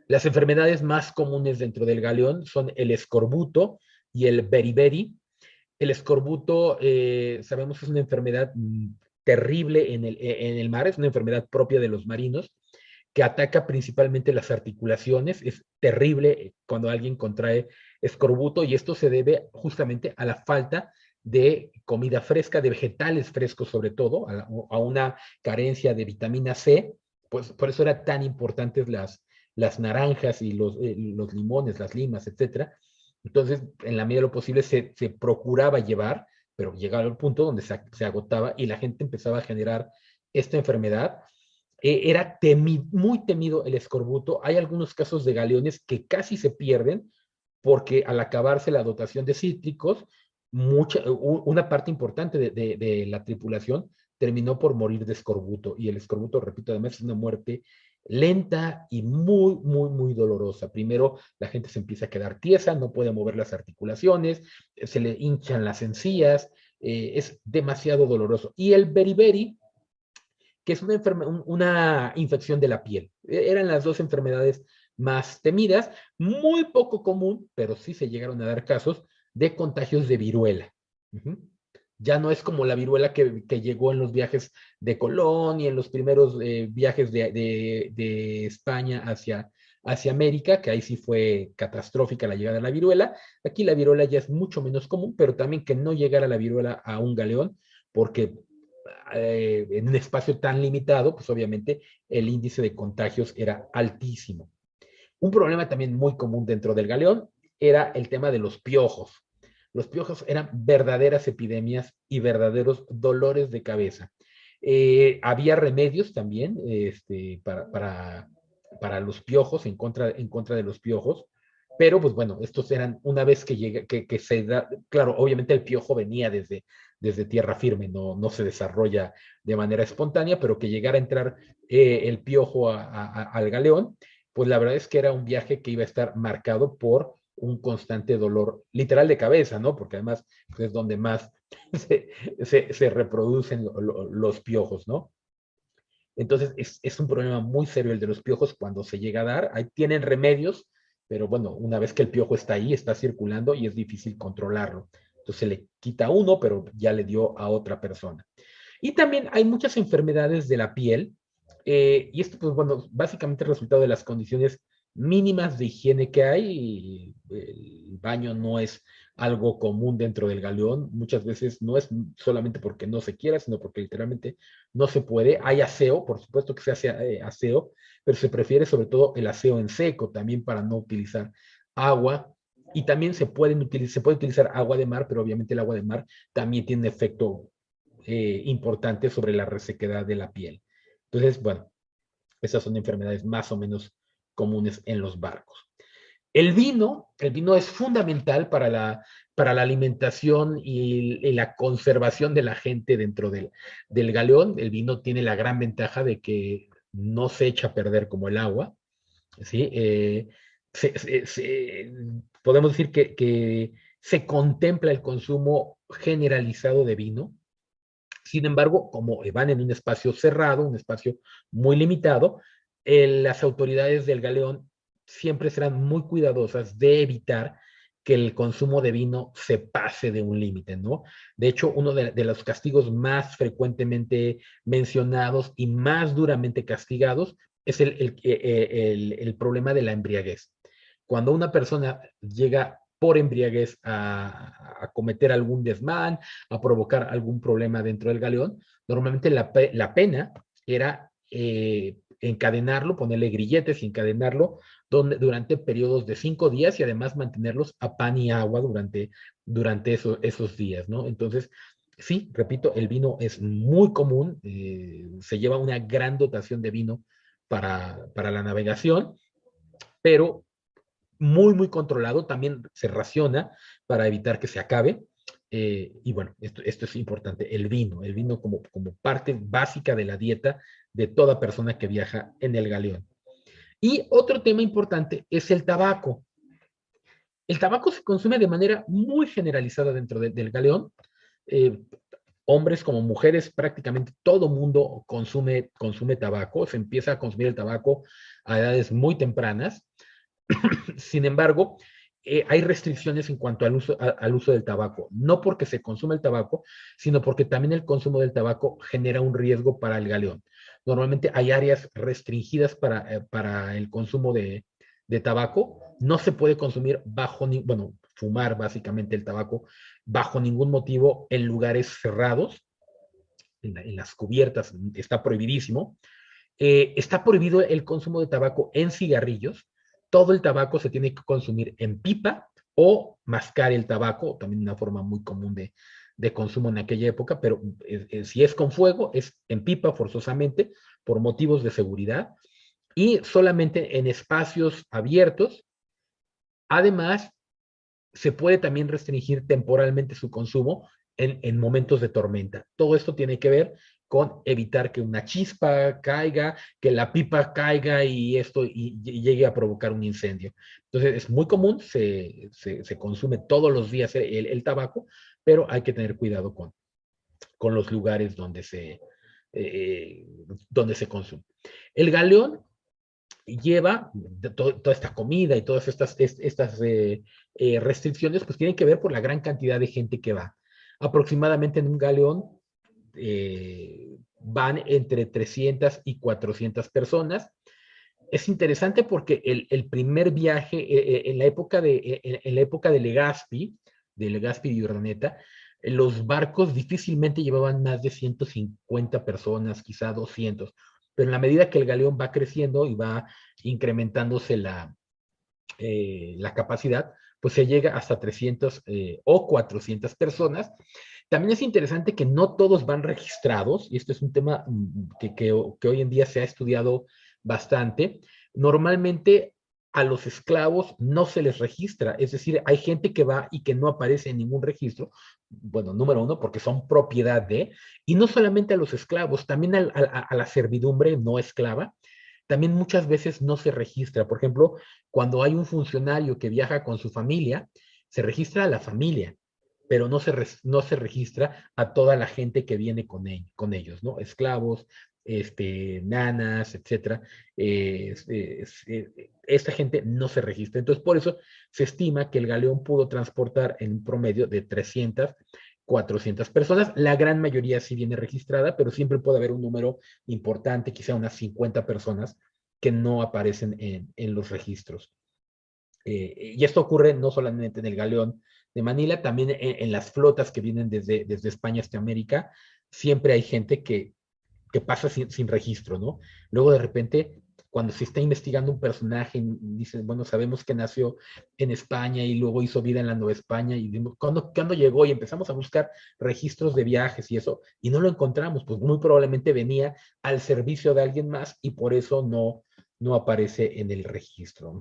B: Las enfermedades más comunes dentro del galeón son el escorbuto y el beriberi. El escorbuto, sabemos, es una enfermedad terrible en el mar, es una enfermedad propia de los marinos que ataca principalmente las articulaciones. Es terrible cuando alguien contrae escorbuto y esto se debe justamente a la falta de comida fresca, de vegetales frescos sobre todo, a una carencia de vitamina C. Pues por eso eran tan importantes las naranjas y los limones, las limas, etcétera. Entonces, en la medida de lo posible se procuraba llevar, pero llegaba al punto donde se agotaba y la gente empezaba a generar esta enfermedad. Era muy temido el escorbuto. Hay algunos casos de galeones que casi se pierden porque al acabarse la dotación de cítricos, una parte importante de la tripulación terminó por morir de escorbuto. Y el escorbuto, repito, además es una muerte lenta y muy, muy, muy dolorosa. Primero la gente se empieza a quedar tiesa, no puede mover las articulaciones, se le hinchan las encías, es demasiado doloroso. Y el beriberi, que es una infección de la piel. Eran las dos enfermedades más temidas, muy poco común, pero sí se llegaron a dar casos de contagios de viruela. Ya no es como la viruela que llegó en los viajes de Colón y en los primeros viajes de España hacia América, que ahí sí fue catastrófica la llegada de la viruela. Aquí la viruela ya es mucho menos común, pero también que no llegara la viruela a un galeón, porque en un espacio tan limitado, pues obviamente el índice de contagios era altísimo. Un problema también muy común dentro del galeón era el tema de los piojos. Los piojos eran verdaderas epidemias y verdaderos dolores de cabeza. Había remedios también para los piojos, en contra de los piojos, pero pues bueno, estos eran una vez que llega, que se da, claro, obviamente el piojo venía desde tierra firme, no se desarrolla de manera espontánea, pero que llegara a entrar el piojo al galeón, pues la verdad es que era un viaje que iba a estar marcado por un constante dolor literal de cabeza, ¿no? Porque además pues, es donde más se reproducen los piojos, ¿no? Entonces es un problema muy serio el de los piojos cuando se llega a dar. Ahí tienen remedios, pero bueno, una vez que el piojo está ahí, está circulando y es difícil controlarlo. Entonces se le quita a uno, pero ya le dio a otra persona. Y también hay muchas enfermedades de la piel, y esto, pues bueno, básicamente es resultado de las condiciones mínimas de higiene que hay. El baño no es algo común dentro del galeón. Muchas veces no es solamente porque no se quiera, sino porque literalmente no se puede. Hay aseo, por supuesto que se hace aseo, pero se prefiere sobre todo el aseo en seco, también para no utilizar agua. Y también se puede utilizar agua de mar, pero obviamente el agua de mar también tiene efecto importante sobre la resequedad de la piel. Entonces, bueno, esas son enfermedades más o menos comunes en los barcos. El vino es fundamental para la alimentación y la conservación de la gente dentro del galeón. El vino tiene la gran ventaja de que no se echa a perder como el agua, ¿sí? Podemos decir que se contempla el consumo generalizado de vino. Sin embargo, como van en un espacio cerrado, un espacio muy limitado, las autoridades del galeón siempre serán muy cuidadosas de evitar que el consumo de vino se pase de un límite, ¿no? De hecho, uno de los castigos más frecuentemente mencionados y más duramente castigados es el problema de la embriaguez. Cuando una persona llega por embriaguez a cometer algún desmán, a provocar algún problema dentro del galeón, normalmente la pena era encadenarlo, ponerle grilletes y encadenarlo durante periodos de 5 días y además mantenerlos a pan y agua durante esos días, ¿no? Entonces, sí, repito, el vino es muy común, se lleva una gran dotación de vino para la navegación, pero muy, muy controlado, también se raciona para evitar que se acabe. Y bueno, esto es importante, el vino como parte básica de la dieta de toda persona que viaja en el galeón. Y otro tema importante es el tabaco. El tabaco se consume de manera muy generalizada dentro del galeón. Eh, Hombres como mujeres, prácticamente todo mundo consume tabaco. Se empieza a consumir el tabaco a edades muy tempranas. Sin embargo, hay restricciones en cuanto al uso del tabaco, no porque se consume el tabaco, sino porque también el consumo del tabaco genera un riesgo para el galeón. Normalmente hay áreas restringidas para el consumo de tabaco. No se puede consumir bueno, fumar básicamente el tabaco bajo ningún motivo en lugares cerrados, en las cubiertas, está prohibidísimo. Está prohibido el consumo de tabaco en cigarrillos. Todo el tabaco se tiene que consumir en pipa o mascar el tabaco, también una forma muy común de consumo en aquella época, pero si es con fuego, es en pipa forzosamente por motivos de seguridad y solamente en espacios abiertos. Además, se puede también restringir temporalmente su consumo en momentos de tormenta. Todo esto tiene que ver con evitar que una chispa caiga, que la pipa caiga y esto y llegue a provocar un incendio. Entonces es muy común, se consume todos los días el tabaco, pero hay que tener cuidado con los lugares donde se consume. El galeón lleva toda esta comida y todas estas restricciones, pues tienen que ver por la gran cantidad de gente que va. Aproximadamente en un galeón van entre 300 y 400 personas. Es interesante porque el primer viaje, en la época de Legazpi y Urdaneta, los barcos difícilmente llevaban más de 150 personas, quizá 200, pero en la medida que el galeón va creciendo y va incrementándose la capacidad, pues se llega hasta 300 o 400 personas. También es interesante que no todos van registrados, y esto es un tema que hoy en día se ha estudiado bastante. Normalmente a los esclavos no se les registra, es decir, hay gente que va y que no aparece en ningún registro, bueno, número uno, porque son propiedad de, y no solamente a los esclavos, también a la servidumbre no esclava, también muchas veces no se registra. Por ejemplo, cuando hay un funcionario que viaja con su familia, se registra a la familia, pero no se registra a toda la gente que viene con ellos, ¿no? Esclavos, nanas, etcétera. Esta gente no se registra. Entonces, por eso se estima que el galeón pudo transportar en un promedio de 300, 400 personas. La gran mayoría sí viene registrada, pero siempre puede haber un número importante, quizá unas 50 personas que no aparecen en los registros. Y esto ocurre no solamente en el galeón de Manila, también en las flotas que vienen desde España hasta América, siempre hay gente que pasa sin registro, ¿no? Luego de repente, cuando se está investigando un personaje, dicen, bueno, sabemos que nació en España y luego hizo vida en la Nueva España, y ¿cuándo llegó? Y empezamos a buscar registros de viajes y eso, y no lo encontramos, pues muy probablemente venía al servicio de alguien más y por eso no aparece en el registro.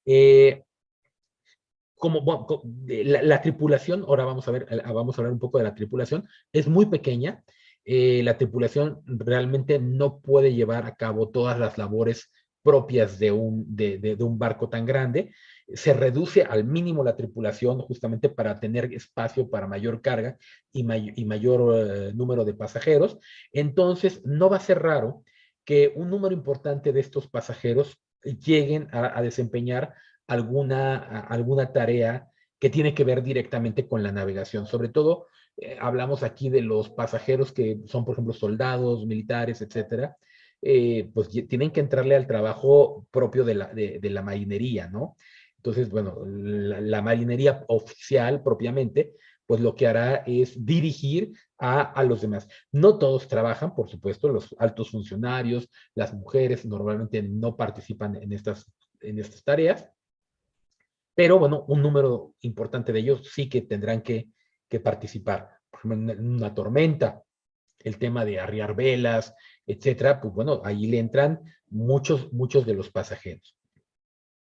B: Eh, bueno, la tripulación, ahora vamos a hablar un poco de la tripulación, es muy pequeña. La tripulación realmente no puede llevar a cabo todas las labores propias de un barco tan grande. Se reduce al mínimo la tripulación justamente para tener espacio para mayor carga y mayor número de pasajeros. Entonces, no va a ser raro que un número importante de estos pasajeros lleguen a desempeñar alguna tarea que tiene que ver directamente con la navegación. Sobre todo, hablamos aquí de los pasajeros que son, por ejemplo, soldados, militares, etcétera, pues tienen que entrarle al trabajo propio de la marinería, ¿no? Entonces, bueno, la marinería oficial propiamente, pues lo que hará es dirigir a los demás. No todos trabajan, por supuesto, los altos funcionarios, las mujeres normalmente no participan en estas tareas, pero bueno, un número importante de ellos sí que tendrán que participar. Por ejemplo, en una tormenta, el tema de arriar velas, etcétera, pues bueno, ahí le entran muchos de los pasajeros.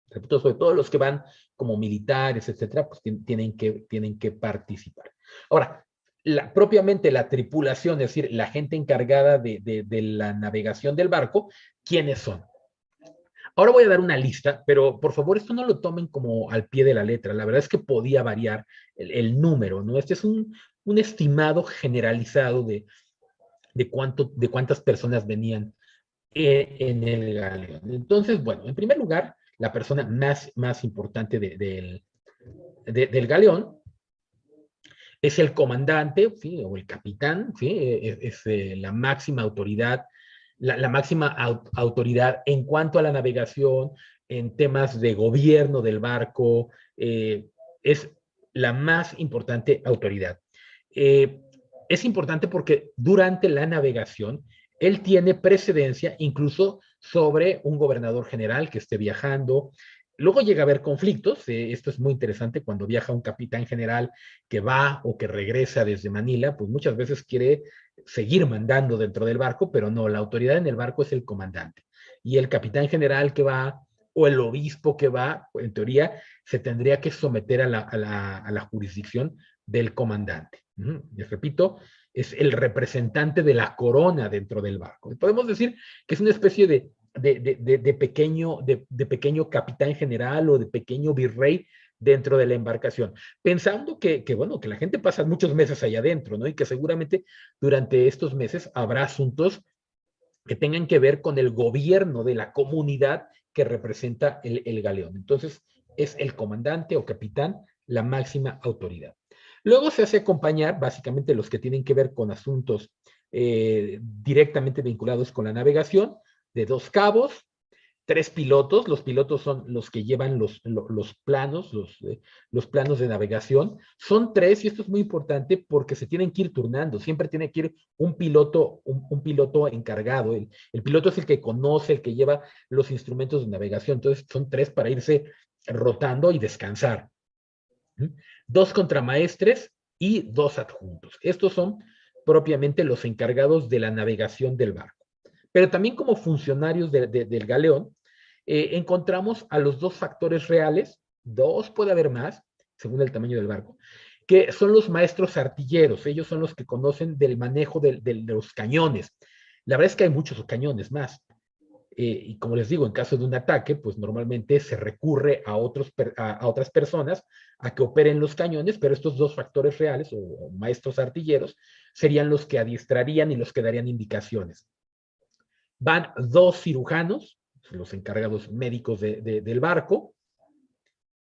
B: Repito, sobre todo los que van como militares, etcétera, pues tienen que participar. Ahora, propiamente la tripulación, es decir, la gente encargada de la navegación del barco, ¿quiénes son? Ahora voy a dar una lista, pero por favor, esto no lo tomen como al pie de la letra. La verdad es que podía variar el número, ¿no? Este es un estimado generalizado de cuántas personas venían en el galeón. Entonces, bueno, en primer lugar, la persona más importante del galeón es el comandante, ¿sí? O el capitán, ¿sí? Es la máxima autoridad, la máxima autoridad en cuanto a la navegación, en temas de gobierno del barco, es la más importante autoridad. Eh, es importante porque durante la navegación, él tiene precedencia incluso sobre un gobernador general que esté viajando. Luego llega a haber conflictos, esto es muy interesante cuando viaja un capitán general que va o que regresa desde Manila, pues muchas veces quiere seguir mandando dentro del barco, pero no, la autoridad en el barco es el comandante. Y el capitán general que va o el obispo que va, en teoría, se tendría que someter a la jurisdicción del comandante. Les repito, es el representante de la corona dentro del barco. Podemos decir que es una especie de pequeño capitán general o de pequeño virrey dentro de la embarcación, pensando bueno, que la gente pasa muchos meses allá adentro, ¿no? Y que seguramente durante estos meses habrá asuntos que tengan que ver con el gobierno de la comunidad que representa el galeón. Entonces, es el comandante o capitán la máxima autoridad. Luego se hace acompañar básicamente los que tienen que ver con asuntos directamente vinculados con la navegación, de 2 cabos, 3 pilotos. Los pilotos son los que llevan los planos, los planos de navegación. Son 3, y esto es muy importante porque se tienen que ir turnando. Siempre tiene que ir un piloto, un piloto encargado. El piloto es el que conoce, el que lleva los instrumentos de navegación. Entonces son 3 para irse rotando y descansar. 2 contramaestres y 2 adjuntos. Estos son propiamente los encargados de la navegación del barco. Pero también como funcionarios del galeón, encontramos a los 2 factores reales, 2 puede haber más, según el tamaño del barco, que son los maestros artilleros. Ellos son los que conocen del manejo de los cañones. La verdad es que hay muchos cañones más. Y como les digo, en caso de un ataque, pues normalmente se recurre a otras personas a que operen los cañones, pero estos 2 factores reales o maestros artilleros serían los que adiestrarían y los que darían indicaciones. Van 2 cirujanos, los encargados médicos del barco,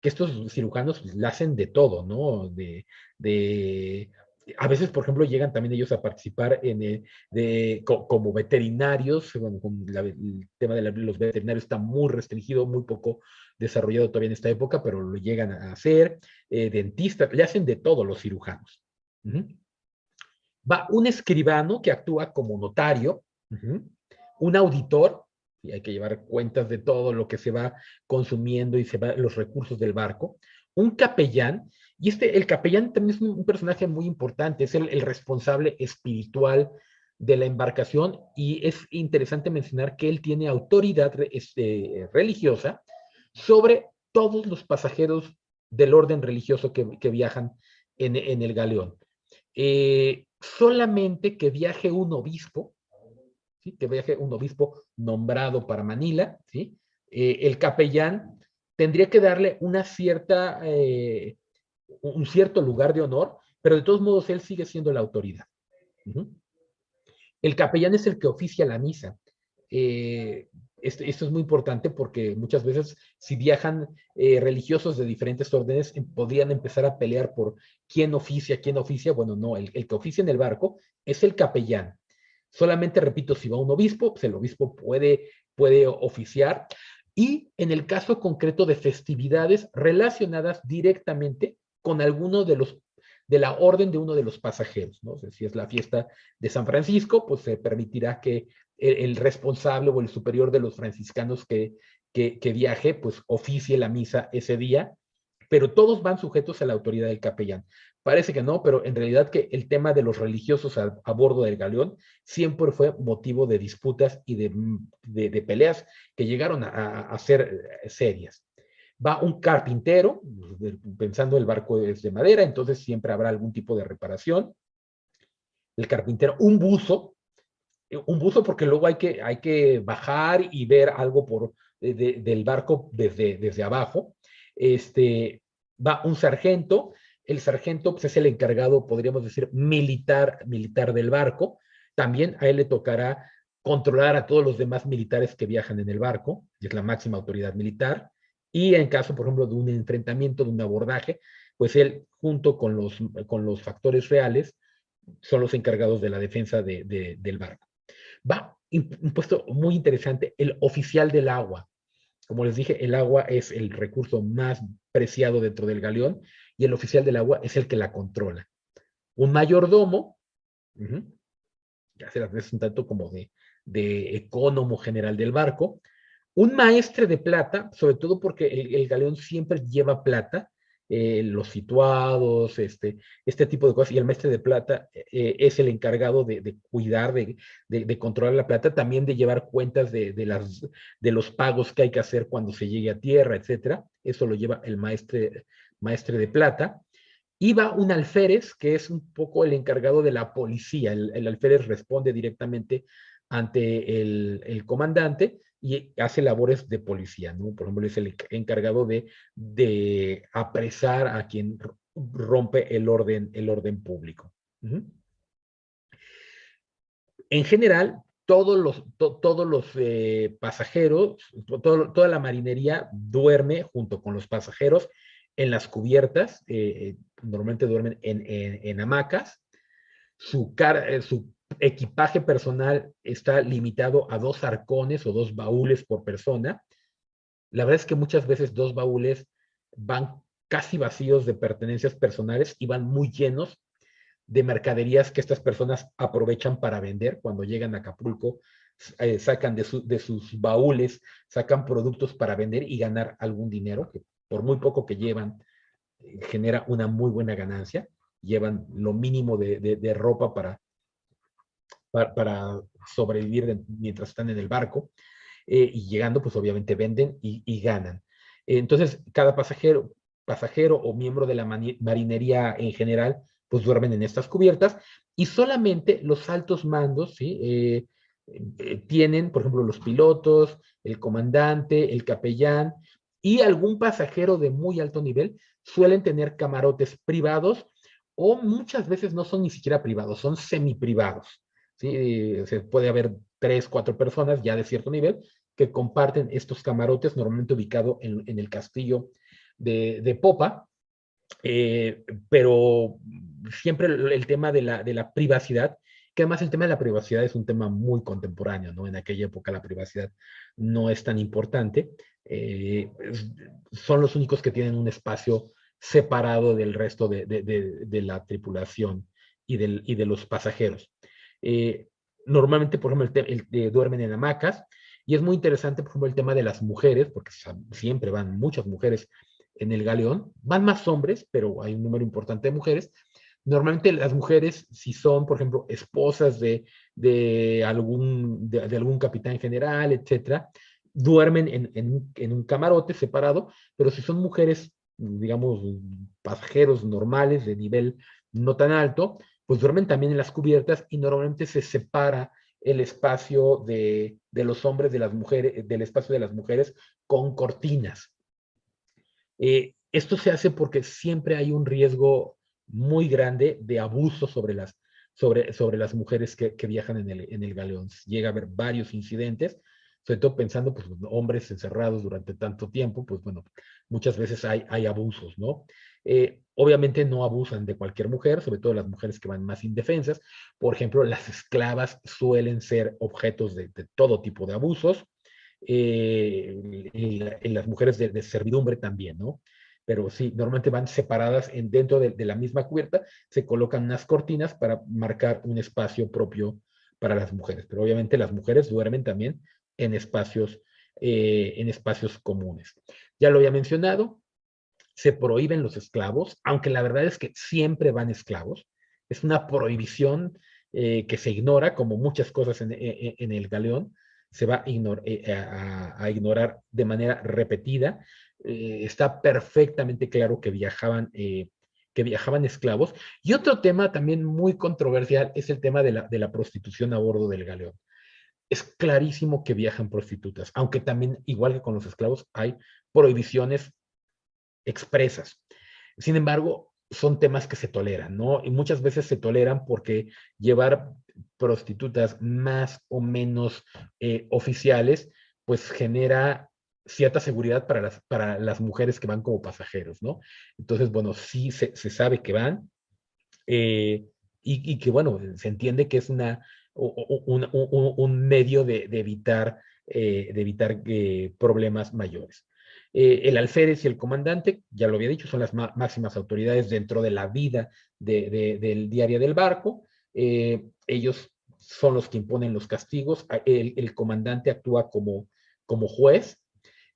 B: que estos cirujanos la hacen de todo, ¿no? A veces, por ejemplo, llegan también ellos a participar como veterinarios. Bueno, el tema de los veterinarios está muy restringido, muy poco desarrollado todavía en esta época, pero lo llegan a hacer. Dentistas, le hacen de todo los cirujanos. Va un escribano que actúa como notario, un auditor, y hay que llevar cuentas de todo lo que se va consumiendo y los recursos del barco, un capellán, y el capellán también es un personaje muy importante, es el responsable espiritual de la embarcación, y es interesante mencionar que él tiene autoridad religiosa sobre todos los pasajeros del orden religioso que viajan en el galeón. Solamente que viaje un obispo, ¿sí? Que viaje un obispo nombrado para Manila, ¿sí? El capellán tendría que darle un cierto lugar de honor, pero de todos modos él sigue siendo la autoridad. El capellán es el que oficia la misa. Esto es muy importante porque muchas veces si viajan religiosos de diferentes órdenes podrían empezar a pelear por quién oficia. Bueno, no, el que oficia en el barco es el capellán. Solamente, repito, si va un obispo, pues el obispo puede oficiar. Y en el caso concreto de festividades relacionadas directamente con alguno de la orden de uno de los pasajeros, ¿no? O sea, si es la fiesta de San Francisco, pues se permitirá que el responsable o el superior de los franciscanos que viaje, pues oficie la misa ese día, pero todos van sujetos a la autoridad del capellán. Parece que no, pero en realidad que el tema de los religiosos a bordo del galeón siempre fue motivo de disputas y de peleas que llegaron a ser serias. Va un carpintero, pensando el barco es de madera, entonces siempre habrá algún tipo de reparación. El carpintero, un buzo porque luego hay que bajar y ver algo del barco desde abajo. Va un sargento. El sargento pues, es el encargado, podríamos decir, militar del barco. También a él le tocará controlar a todos los demás militares que viajan en el barco, es la máxima autoridad militar. Y en caso, por ejemplo, de un enfrentamiento, de un abordaje, pues él, junto con los factores reales, son los encargados de la defensa del barco. Va un puesto muy interesante, el oficial del agua. Como les dije, el agua es el recurso más preciado dentro del galeón y el oficial del agua es el que la controla. Un mayordomo, ya se las ves un tanto como de ecónomo general del barco. Un maestre de plata, sobre todo porque el galeón siempre lleva plata, los situados, este tipo de cosas, y el maestre de plata es el encargado de cuidar, de controlar la plata, también de llevar cuentas de los pagos que hay que hacer cuando se llegue a tierra, etcétera. Eso lo lleva el maestre de plata. Iba un alférez, que es un poco el encargado de la policía. El alférez responde directamente ante el comandante y hace labores de policía, ¿no? Por ejemplo, es el encargado de apresar a quien rompe el orden público. Uh-huh. En general, todos los pasajeros, toda la marinería duerme junto con los pasajeros en las cubiertas, normalmente duermen en hamacas. Su equipaje personal está limitado a 2 arcones o 2 baúles por persona. La verdad es que muchas veces 2 baúles van casi vacíos de pertenencias personales y van muy llenos de mercaderías que estas personas aprovechan para vender cuando llegan a Acapulco. Sacan de sus baúles, sacan productos para vender y ganar algún dinero, que por muy poco que llevan, genera una muy buena ganancia. Llevan lo mínimo de ropa para sobrevivir mientras están en el barco, y llegando, pues obviamente venden y ganan. Entonces, cada pasajero o miembro de la marinería en general, pues duermen en estas cubiertas, y solamente los altos mandos, ¿sí? Tienen, por ejemplo, los pilotos, el comandante, el capellán y algún pasajero de muy alto nivel suelen tener camarotes privados, o muchas veces no son ni siquiera privados, son semiprivados. ¿Sí? Se puede haber 3, 4 personas ya de cierto nivel que comparten estos camarotes, normalmente ubicado en el castillo de popa, pero siempre el tema de la privacidad, que además el tema de la privacidad es un tema muy contemporáneo, ¿no? En aquella época la privacidad no es tan importante, son los únicos que tienen un espacio separado del resto de la tripulación y de los pasajeros. Eh, Normalmente, por ejemplo, duermen en hamacas, y es muy interesante, por ejemplo, el tema de las mujeres, porque siempre van muchas mujeres en el galeón. Van más hombres, pero hay un número importante de mujeres. Normalmente las mujeres, si son, por ejemplo, esposas de algún capitán general, etcétera, duermen en un camarote separado, pero si son mujeres, digamos, pasajeros normales de nivel no tan alto, pues duermen también en las cubiertas, y normalmente se separa el espacio de los hombres, de las mujeres, del espacio de las mujeres con cortinas. Esto se hace porque siempre hay un riesgo muy grande de abuso sobre las mujeres que viajan en el galeón. Llega a haber varios incidentes, sobre todo pensando, pues, hombres encerrados durante tanto tiempo, pues bueno, muchas veces hay abusos, ¿no? Obviamente no abusan de cualquier mujer, sobre todo las mujeres que van más indefensas. Por ejemplo, las esclavas suelen ser objetos de todo tipo de abusos, en las mujeres de servidumbre también, ¿no? Pero sí, normalmente van separadas dentro de la misma cubierta, se colocan unas cortinas para marcar un espacio propio para las mujeres, pero obviamente las mujeres duermen también en espacios comunes. Ya lo había mencionado, se prohíben los esclavos, aunque la verdad es que siempre van esclavos. Es una prohibición que se ignora, como muchas cosas en el galeón, se va a ignorar de manera repetida. Está perfectamente claro que viajaban esclavos. Y otro tema también muy controversial es el tema de la prostitución a bordo del galeón. Es clarísimo que viajan prostitutas, aunque también, igual que con los esclavos, hay prohibiciones expresas. Sin embargo, son temas que se toleran, ¿no? Y muchas veces se toleran porque llevar prostitutas más o menos oficiales, pues genera cierta seguridad para las mujeres que van como pasajeros, ¿no? Entonces, bueno, sí se sabe que van, eh, y que, bueno, se entiende que es un medio de evitar problemas mayores. El alférez y el comandante, ya lo había dicho, son las máximas autoridades dentro de la vida del diario del barco. Ellos son los que imponen los castigos. El comandante actúa como juez.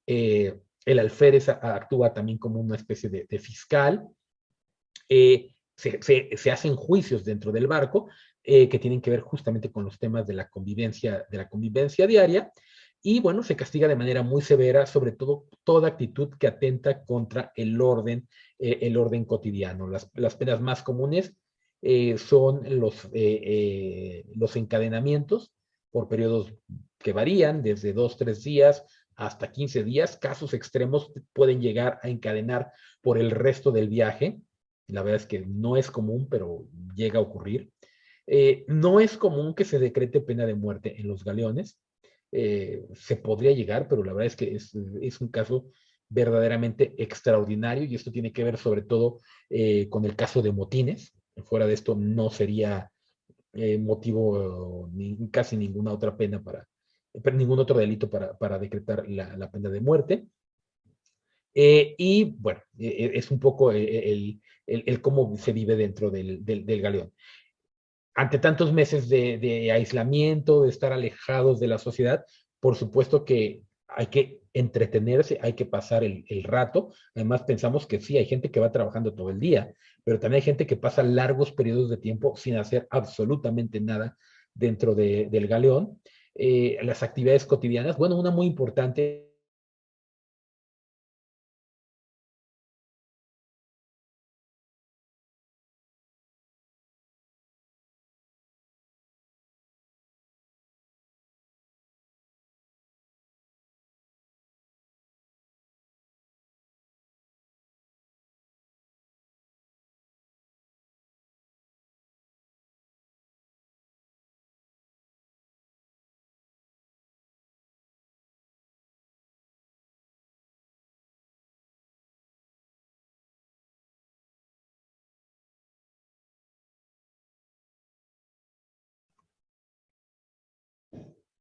B: El alférez actúa también como una especie de fiscal. Se hacen juicios dentro del barco, que tienen que ver justamente con los temas de la convivencia diaria. Y bueno, se castiga de manera muy severa, sobre todo toda actitud que atenta contra el orden cotidiano. Las penas más comunes son los encadenamientos por periodos que varían desde 2, 3 días hasta 15 días. Casos extremos pueden llegar a encadenar por el resto del viaje. La verdad es que no es común, pero llega a ocurrir. No es común que se decrete pena de muerte en los galeones. Se podría llegar, pero la verdad es que es un caso verdaderamente extraordinario y esto tiene que ver sobre todo con el caso de motines. Fuera de esto no sería motivo ni casi ninguna otra pena ningún otro delito para decretar la pena de muerte. Y bueno, es un poco el cómo se vive dentro del galeón. Ante tantos meses de aislamiento, de estar alejados de la sociedad, por supuesto que hay que entretenerse, hay que pasar el rato. Además, pensamos que sí, hay gente que va trabajando todo el día, pero también hay gente que pasa largos periodos de tiempo sin hacer absolutamente nada dentro del galeón. Las actividades cotidianas, bueno, una muy importante.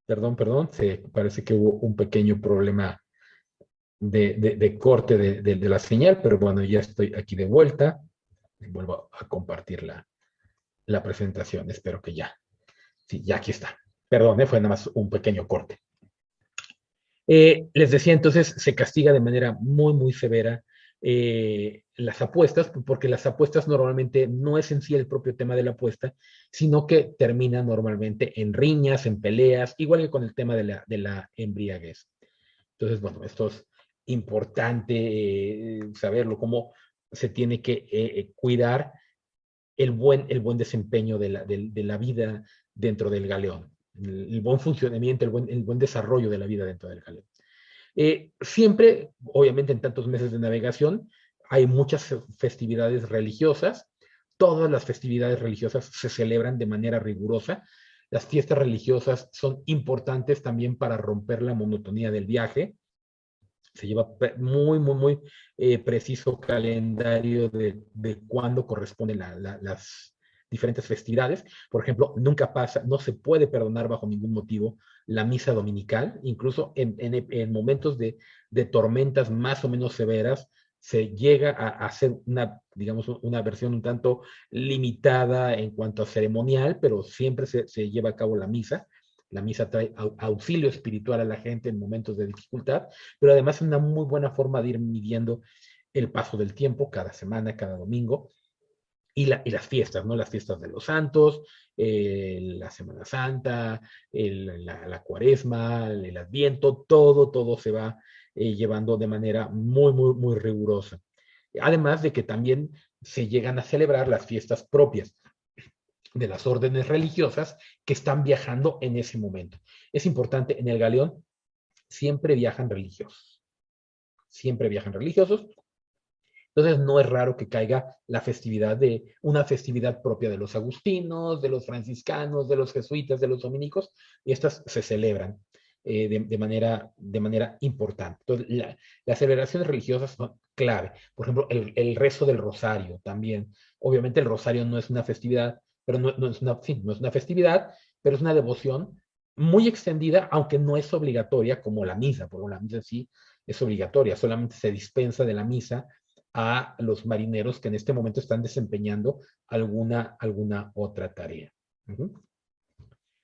B: Perdón, parece que hubo un pequeño problema de corte de la señal, pero bueno, ya estoy aquí de vuelta. Vuelvo a compartir la presentación. Espero que ya. Sí, ya aquí está. Perdón, fue nada más un pequeño corte. Les decía entonces, se castiga de manera muy, muy severa las apuestas, porque las apuestas normalmente no es en sí el propio tema de la apuesta, sino que termina normalmente en riñas, en peleas, igual que con el tema de la embriaguez. Entonces, bueno, esto es importante saberlo, cómo se tiene que cuidar el buen desempeño de la vida dentro del galeón, el buen funcionamiento, el buen desarrollo de la vida dentro del galeón. Siempre, obviamente, en tantos meses de navegación, hay muchas festividades religiosas. Todas las festividades religiosas se celebran de manera rigurosa. Las fiestas religiosas son importantes también para romper la monotonía del viaje. Se lleva muy, muy, muy preciso calendario de cuándo corresponden las diferentes festividades. Por ejemplo, no se puede perdonar bajo ningún motivo la misa dominical, incluso en momentos de tormentas más o menos severas, se llega a hacer digamos, una versión un tanto limitada en cuanto a ceremonial, pero siempre se lleva a cabo la misa. La misa trae auxilio espiritual a la gente en momentos de dificultad, pero además es una muy buena forma de ir midiendo el paso del tiempo cada semana, cada domingo, y las fiestas, ¿no? Las fiestas de los santos, la Semana Santa, la Cuaresma, el Adviento, todo se va llevando de manera muy, muy, muy rigurosa. Además de que también se llegan a celebrar las fiestas propias de las órdenes religiosas que están viajando en ese momento. Es importante, en el galeón siempre viajan religiosos. Siempre viajan religiosos. Entonces no es raro que caiga una festividad propia de los agustinos, de los franciscanos, de los jesuitas, de los dominicos, y estas se celebran de manera importante. Entonces, las celebraciones religiosas son clave. Por ejemplo, el rezo del rosario también. Obviamente el rosario no es una festividad, pero no es una festividad, pero es una devoción muy extendida, aunque no es obligatoria como la misa, porque la misa sí es obligatoria, solamente se dispensa de la misa a los marineros que en este momento están desempeñando alguna otra tarea.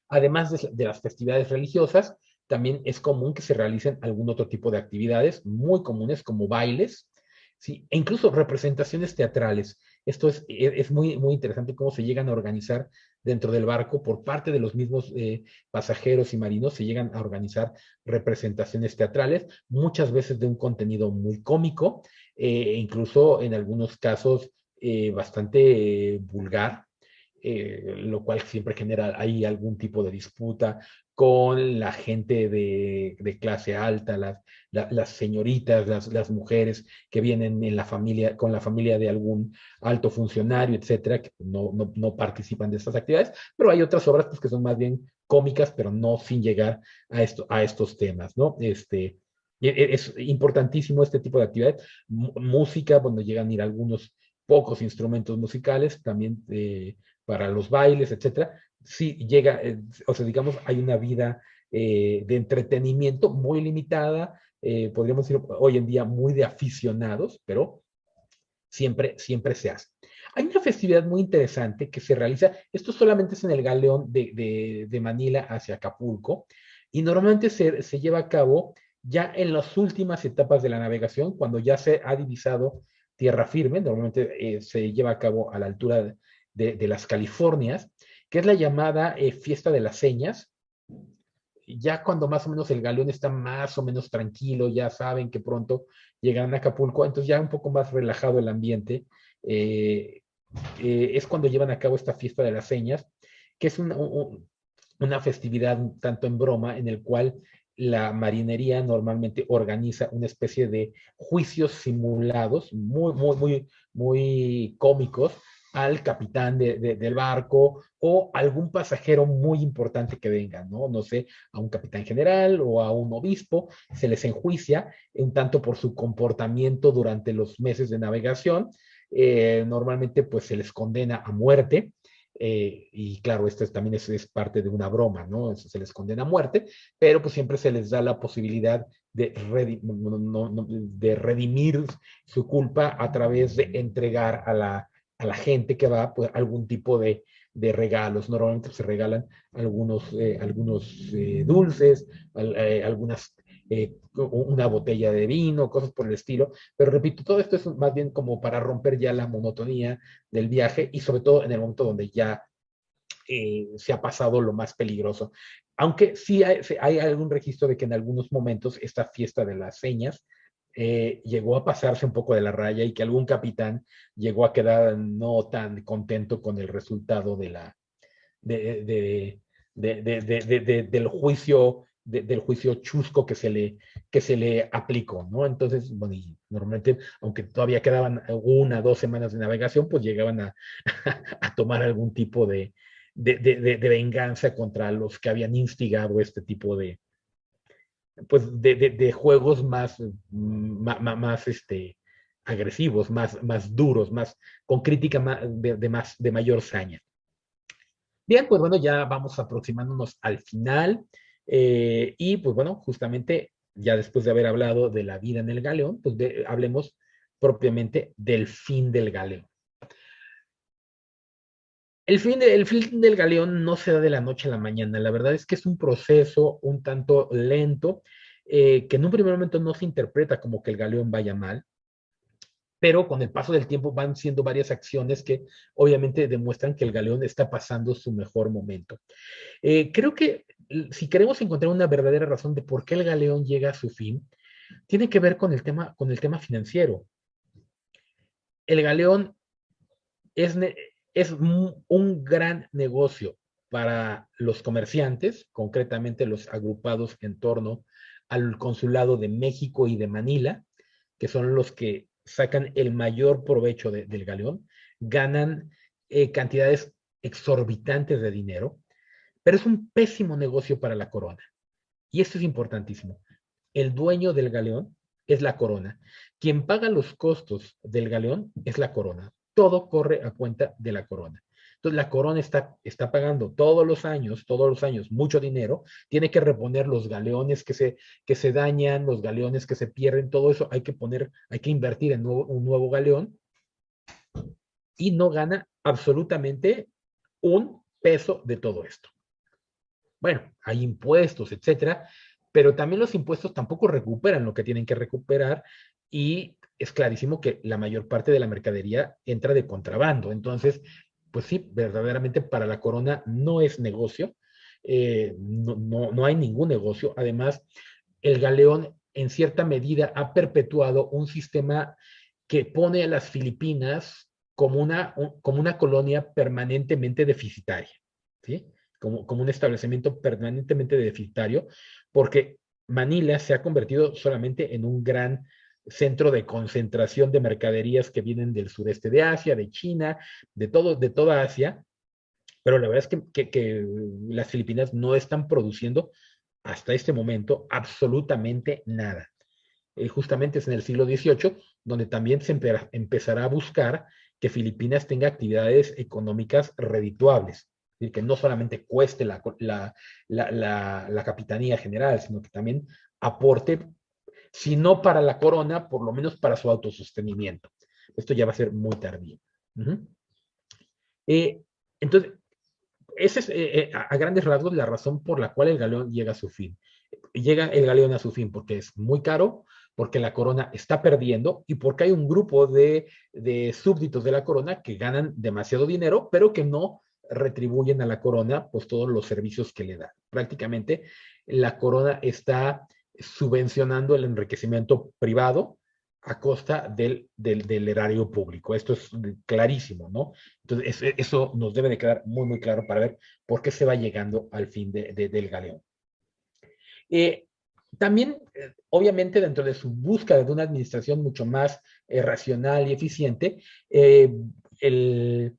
B: Además de las festividades religiosas, también es común que se realicen algún otro tipo de actividades muy comunes como bailes, ¿sí? E incluso representaciones teatrales. esto es muy, muy interesante cómo se llegan a organizar dentro del barco por parte de los mismos pasajeros y marinos, se llegan a organizar representaciones teatrales, muchas veces de un contenido muy cómico, incluso en algunos casos bastante vulgar, lo cual siempre genera ahí algún tipo de disputa con la gente de clase alta, las señoritas, las mujeres que vienen en la familia, con la familia de algún alto funcionario, etcétera, que no participan de estas actividades, pero hay otras obras pues, que son más bien cómicas, pero no sin llegar a estos temas, ¿no? Es importantísimo este tipo de actividades. Música, bueno, llegan a ir algunos pocos instrumentos musicales, también para los bailes, etcétera. Sí llega, o sea, digamos, hay una vida de entretenimiento muy limitada, podríamos decir hoy en día muy de aficionados, pero siempre se hace. Hay una festividad muy interesante que se realiza, esto solamente es en el galeón de Manila hacia Acapulco, y normalmente se lleva a cabo ya en las últimas etapas de la navegación, cuando ya se ha divisado tierra firme, normalmente se lleva a cabo a la altura de las Californias, que es la llamada Fiesta de las Señas. Ya cuando más o menos el galeón está más o menos tranquilo, ya saben que pronto llegan a Acapulco, entonces ya un poco más relajado el ambiente, eh, es cuando llevan a cabo esta fiesta de las señas, que es una festividad un tanto en broma, en el cual la marinería normalmente organiza una especie de juicios simulados, muy cómicos, al capitán del barco o algún pasajero muy importante que venga, ¿no? No sé, a un capitán general o a un obispo, se les enjuicia un tanto por su comportamiento durante los meses de navegación. Normalmente pues se les condena a muerte, y claro, esto también es parte de una broma, ¿no? Eso se les condena a muerte, pero pues siempre se les da la posibilidad de redimir su culpa a través de entregar a la gente que va pues, algún tipo de regalos. Normalmente se regalan algunos dulces, algunas, una botella de vino, cosas por el estilo. Pero repito, todo esto es más bien como para romper ya la monotonía del viaje y sobre todo en el momento donde ya se ha pasado lo más peligroso. Aunque sí hay algún registro de que en algunos momentos esta fiesta de las señas llegó a pasarse un poco de la raya y que algún capitán llegó a quedar no tan contento con el resultado de, de, del juicio, del juicio chusco que se le aplicó, ¿no? Entonces, bueno, y normalmente, aunque todavía quedaban 1 o 2 semanas de navegación, pues llegaban a tomar algún tipo de venganza contra los que habían instigado este tipo pues, de juegos más agresivos, más duros, con crítica de mayor saña. Bien, pues bueno, ya vamos aproximándonos al final. Y pues bueno, justamente ya después de haber hablado de la vida en el galeón, pues hablemos propiamente del fin del galeón. El fin del galeón no se da de la noche a la mañana. La verdad es que es un proceso un tanto lento, que en un primer momento no se interpreta como que el galeón vaya mal, pero con el paso del tiempo van siendo varias acciones que obviamente demuestran que el galeón está pasando su mejor momento. Creo que si queremos encontrar una verdadera razón de por qué el galeón llega a su fin, tiene que ver con el tema financiero. El galeón es, es un gran negocio para los comerciantes, concretamente los agrupados en torno al consulado de México y de Manila, que son los que sacan el mayor provecho del galeón, ganan cantidades exorbitantes de dinero, pero es un pésimo negocio para la corona. Y esto es importantísimo. El dueño del galeón es la corona. Quien paga los costos del galeón es la corona. Todo corre a cuenta de la corona. Entonces la corona está pagando todos los años, mucho dinero. Tiene que reponer los galeones que se dañan, los galeones que se pierden, todo eso hay que invertir en un nuevo galeón, y no gana absolutamente un peso de todo esto. Bueno, hay impuestos, etcétera, pero también los impuestos tampoco recuperan lo que tienen que recuperar, y es clarísimo que la mayor parte de la mercadería entra de contrabando. Entonces, pues sí, verdaderamente para la corona no es negocio, no hay ningún negocio. Además, el galeón en cierta medida ha perpetuado un sistema que pone a las Filipinas como una colonia permanentemente deficitaria, ¿sí? Como un establecimiento permanentemente deficitario, porque Manila se ha convertido solamente en un gran centro de concentración de mercaderías que vienen del sureste de Asia, de China, de toda Asia, pero la verdad es que las Filipinas no están produciendo hasta este momento absolutamente nada. Justamente es en el siglo XVIII donde también se empezará a buscar que Filipinas tenga actividades económicas redituables, es decir, que no solamente cueste la capitanía general, sino que también aporte, si no para la corona, por lo menos para su autosostenimiento. Esto ya va a ser muy tardío. Eh, entonces, esa es a grandes rasgos la razón por la cual el galeón llega a su fin. Llega el galeón a su fin porque es muy caro, porque la corona está perdiendo y porque hay un grupo de súbditos de la corona que ganan demasiado dinero, pero que no retribuyen a la corona pues todos los servicios que le da. Prácticamente la corona está subvencionando el enriquecimiento privado a costa del erario público. Esto es clarísimo, ¿no? Entonces, eso nos debe de quedar muy, muy claro para ver por qué se va llegando al fin del galeón. Eh, También, obviamente, dentro de su búsqueda de una administración mucho más racional y eficiente, el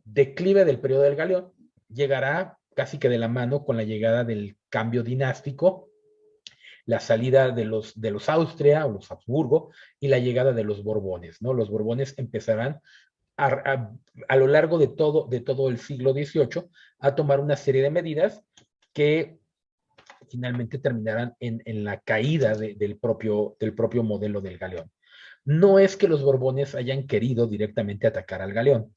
B: declive del periodo del Galeón llegará casi que de la mano con la llegada del cambio dinástico, la salida de los Austria o los Habsburgo y la llegada de los Borbones, ¿no? Los Borbones empezarán a lo largo de todo el siglo XVIII a tomar una serie de medidas que finalmente terminarán en la caída del propio modelo del galeón. No es que los Borbones hayan querido directamente atacar al galeón,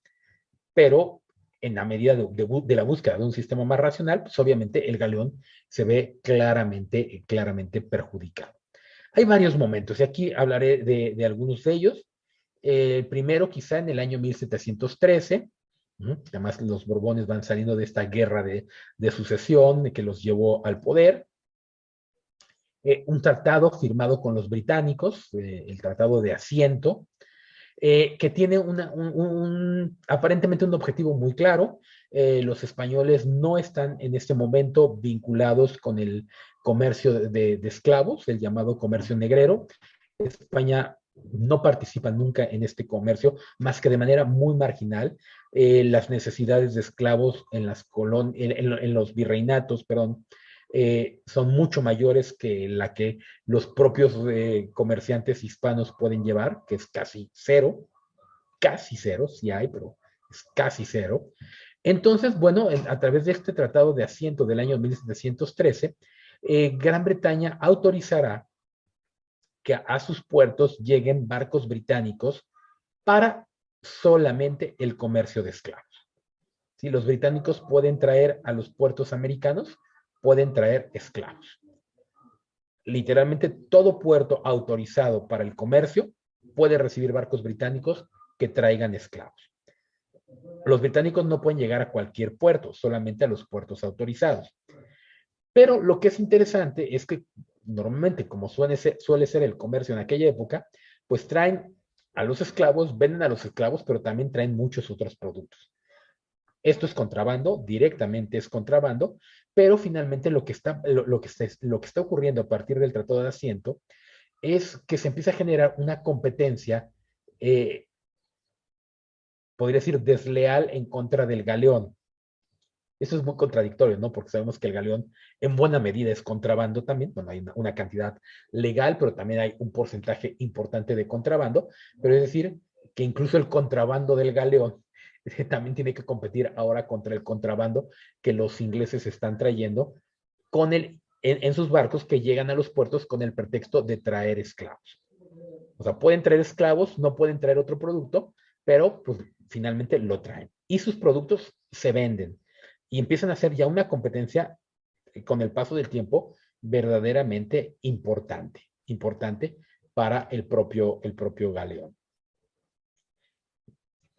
B: pero en la medida de la búsqueda de un sistema más racional, pues obviamente el galeón se ve claramente perjudicado. Hay varios momentos y aquí hablaré de algunos de ellos. El primero quizá en el año 1713, además los Borbones van saliendo de esta guerra de sucesión que los llevó al poder. Un tratado firmado con los británicos, el Tratado de Asiento, que tiene aparentemente un objetivo muy claro. Los españoles no están en este momento vinculados con el comercio de esclavos, el llamado comercio negrero. España no participa nunca en este comercio, más que de manera muy marginal. Las necesidades de esclavos en los virreinatos, perdón, son mucho mayores que la que los propios comerciantes hispanos pueden llevar, que es casi cero, sí hay, pero es casi cero. Entonces, bueno, a través de este tratado de asiento del año 1713, Gran Bretaña autorizará que a sus puertos lleguen barcos británicos para solamente el comercio de esclavos. Si los británicos pueden traer a los puertos americanos, pueden traer esclavos. Literalmente todo puerto autorizado para el comercio puede recibir barcos británicos que traigan esclavos. Los británicos no pueden llegar a cualquier puerto, solamente a los puertos autorizados. Pero lo que es interesante es que normalmente, como suele ser el comercio en aquella época, pues traen a los esclavos, venden a los esclavos, pero también traen muchos otros productos. Esto es contrabando, directamente es contrabando, pero finalmente lo que está ocurriendo a partir del Tratado de Asiento es que se empieza a generar una competencia, podría decir, desleal en contra del galeón. Eso es muy contradictorio, ¿no? Porque sabemos que el galeón en buena medida es contrabando también. Bueno, hay una cantidad legal, pero también hay un porcentaje importante de contrabando. Pero es decir, que incluso el contrabando del galeón también tiene que competir ahora contra el contrabando que los ingleses están trayendo en sus barcos que llegan a los puertos con el pretexto de traer esclavos. O sea, pueden traer esclavos, no pueden traer otro producto, pero pues finalmente lo traen. Y sus productos se venden y empiezan a hacer ya una competencia con el paso del tiempo verdaderamente importante para el propio galeón.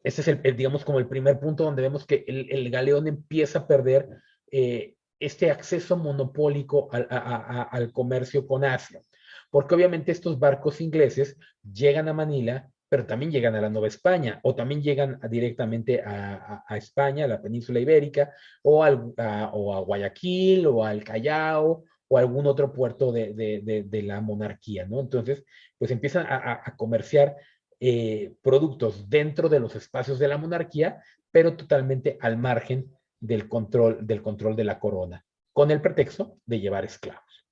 B: Ese es, digamos, como el primer punto donde vemos que el galeón empieza a perder este acceso monopólico al comercio con Asia. Porque obviamente estos barcos ingleses llegan a Manila, pero también llegan a la Nueva España, o también llegan directamente a España, a la península ibérica, o a Guayaquil, o al Callao, o algún otro puerto de la monarquía, ¿no? Entonces, pues empiezan a comerciar productos dentro de los espacios de la monarquía, pero totalmente al margen del control de la corona, con el pretexto de llevar esclavos.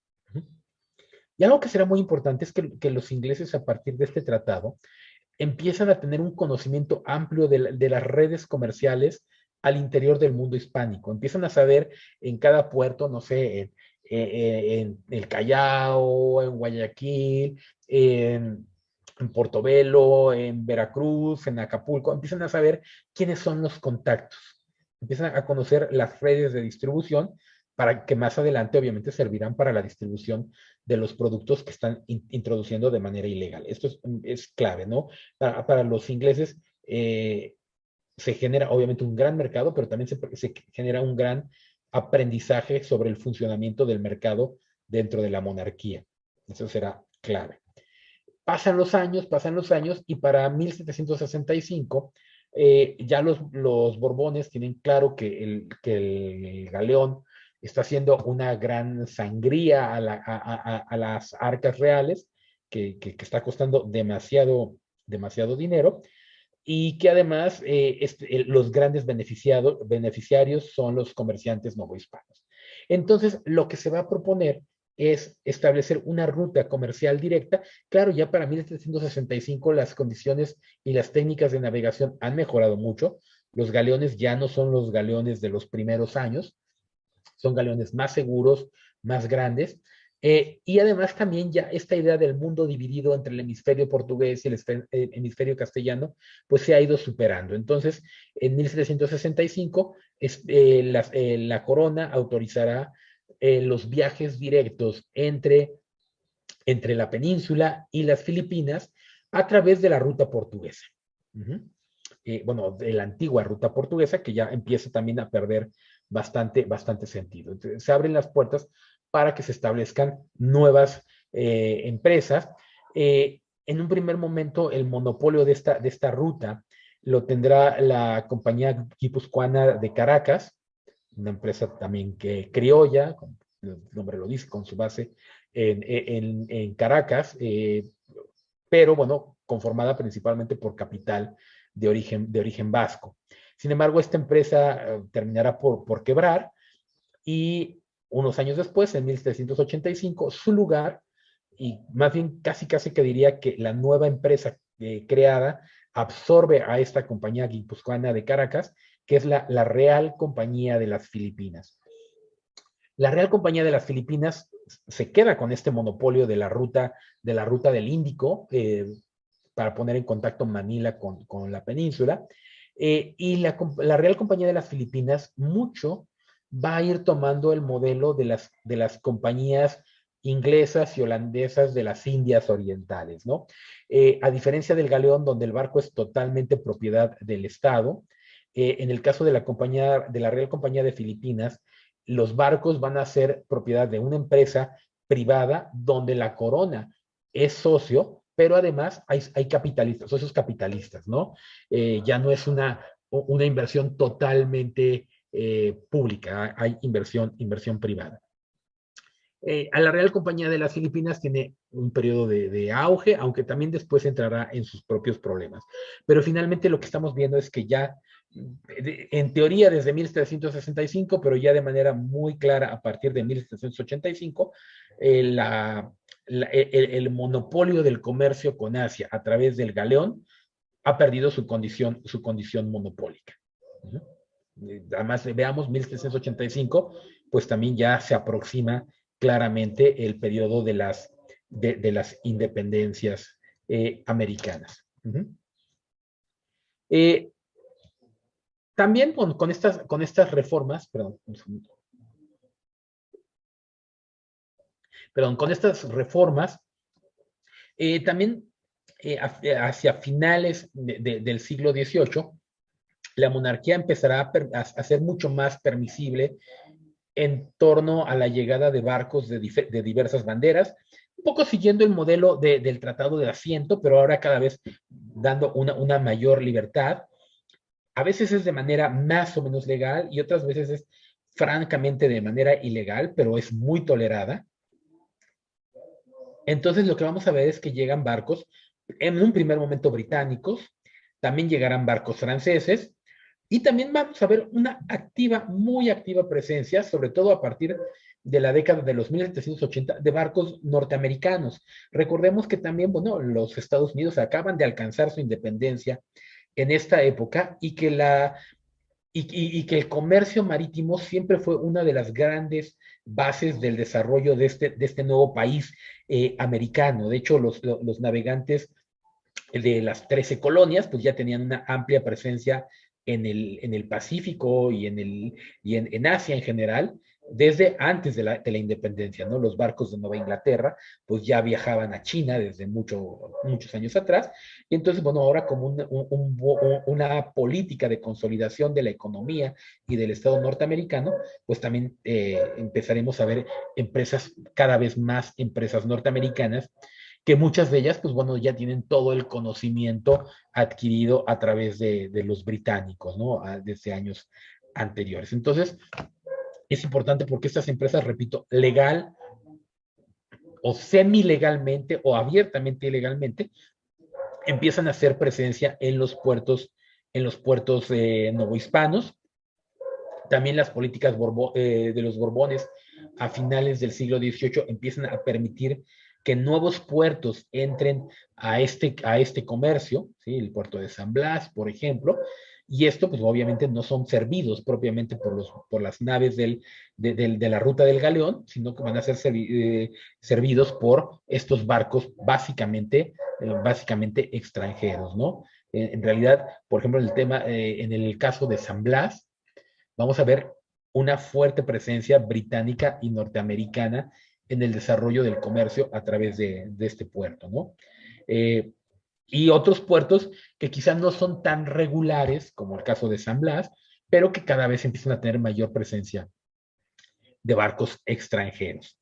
B: Y algo que será muy importante es que los ingleses, a partir de este tratado, empiezan a tener un conocimiento amplio de las redes comerciales al interior del mundo hispánico. Empiezan a saber en cada puerto, no sé, en el Callao, en Guayaquil, en Portobelo, en Veracruz, en Acapulco, empiezan a saber quiénes son los contactos, empiezan a conocer las redes de distribución para que más adelante obviamente servirán para la distribución de los productos que están introduciendo de manera ilegal. Esto es clave, ¿no? Para los ingleses se genera obviamente un gran mercado, pero también se genera un gran aprendizaje sobre el funcionamiento del mercado dentro de la monarquía. Eso será clave. Pasan los años y para 1765 ya los Borbones tienen claro que el galeón está haciendo una gran sangría a las arcas reales, que está costando demasiado dinero, y que además los grandes beneficiarios son los comerciantes novohispanos. Entonces, lo que se va a proponer es establecer una ruta comercial directa. Claro, ya para 1765 las condiciones y las técnicas de navegación han mejorado mucho. Los galeones ya no son los galeones de los primeros años, son galeones más seguros, más grandes. Y además también ya esta idea del mundo dividido entre el hemisferio portugués y el hemisferio castellano, pues se ha ido superando. Entonces, en 1765, la corona autorizará los viajes directos entre la península y las Filipinas a través de la ruta portuguesa. Bueno, de la antigua ruta portuguesa, que ya empieza también a perder bastante sentido. Entonces, se abren las puertas para que se establezcan nuevas empresas. En un primer momento, el monopolio de esta ruta lo tendrá la compañía guipuzcoana de Caracas, una empresa también criolla, como el nombre lo dice, con su base en Caracas, pero bueno, conformada principalmente por capital de origen vasco. Sin embargo, esta empresa terminará por quebrar y unos años después, en 1785, su lugar, y más bien casi que diría que la nueva empresa creada absorbe a esta compañía guipuzcoana de Caracas, que es la Real Compañía de las Filipinas. La Real Compañía de las Filipinas se queda con este monopolio de la ruta del Índico, para poner en contacto Manila con la península. Y la Real Compañía de las Filipinas mucho va a ir tomando el modelo de las compañías inglesas y holandesas de las Indias Orientales, ¿no? A diferencia del galeón, donde el barco es totalmente propiedad del Estado, en el caso de la Real Compañía de Filipinas, los barcos van a ser propiedad de una empresa privada donde la corona es socio, pero además hay capitalistas, socios capitalistas, ¿no? Ya no es una inversión totalmente pública, hay inversión privada. A la Real Compañía de las Filipinas tiene un periodo de auge, aunque también después entrará en sus propios problemas. Pero finalmente lo que estamos viendo es que ya, en teoría desde 1765, pero ya de manera muy clara a partir de 1785, el monopolio del comercio con Asia a través del galeón ha perdido su condición monopólica. Además, veamos 1785, pues también ya se aproxima claramente el periodo de las independencias americanas. También con estas reformas, con estas reformas, También hacia finales del siglo XVIII, la monarquía empezará a ser mucho más permisible en torno a la llegada de barcos de diversas banderas, un poco siguiendo el modelo del Tratado de Asiento, pero ahora cada vez dando una mayor libertad. A veces es de manera más o menos legal y otras veces es francamente de manera ilegal, pero es muy tolerada. Entonces lo que vamos a ver es que llegan barcos, en un primer momento británicos, también llegarán barcos franceses, y también vamos a ver una activa, muy activa presencia, sobre todo a partir de la década de los 1780, de barcos norteamericanos. Recordemos que también, bueno, los Estados Unidos acaban de alcanzar su independencia en esta época y que el comercio marítimo siempre fue una de las grandes bases del desarrollo de este nuevo país americano. De hecho, los navegantes de las 13 colonias, pues ya tenían una amplia presencia en el Pacífico en Asia en general, desde antes de la independencia, ¿no? Los barcos de Nueva Inglaterra, pues ya viajaban a China desde muchos años atrás, y entonces, bueno, ahora como una política de consolidación de la economía y del Estado norteamericano, pues también empezaremos a ver cada vez más empresas norteamericanas que muchas de ellas, pues bueno, ya tienen todo el conocimiento adquirido a través de los británicos, ¿no? Desde años anteriores. Entonces, es importante porque estas empresas, repito, legal o semi-legalmente o abiertamente ilegalmente, empiezan a hacer presencia en los puertos novohispanos. También las políticas de los Borbones a finales del siglo XVIII empiezan a permitir que nuevos puertos entren a este comercio, ¿sí? El puerto de San Blas, por ejemplo, y esto pues obviamente no son servidos propiamente por las naves de la ruta del Galeón, sino que van a ser servidos por estos barcos básicamente extranjeros, ¿no? En realidad, por ejemplo, en el caso de San Blas, vamos a ver una fuerte presencia británica y norteamericana en el desarrollo del comercio a través de este puerto, ¿no? Eh, y otros puertos que quizás no son tan regulares, como el caso de San Blas, pero que cada vez empiezan a tener mayor presencia de barcos extranjeros.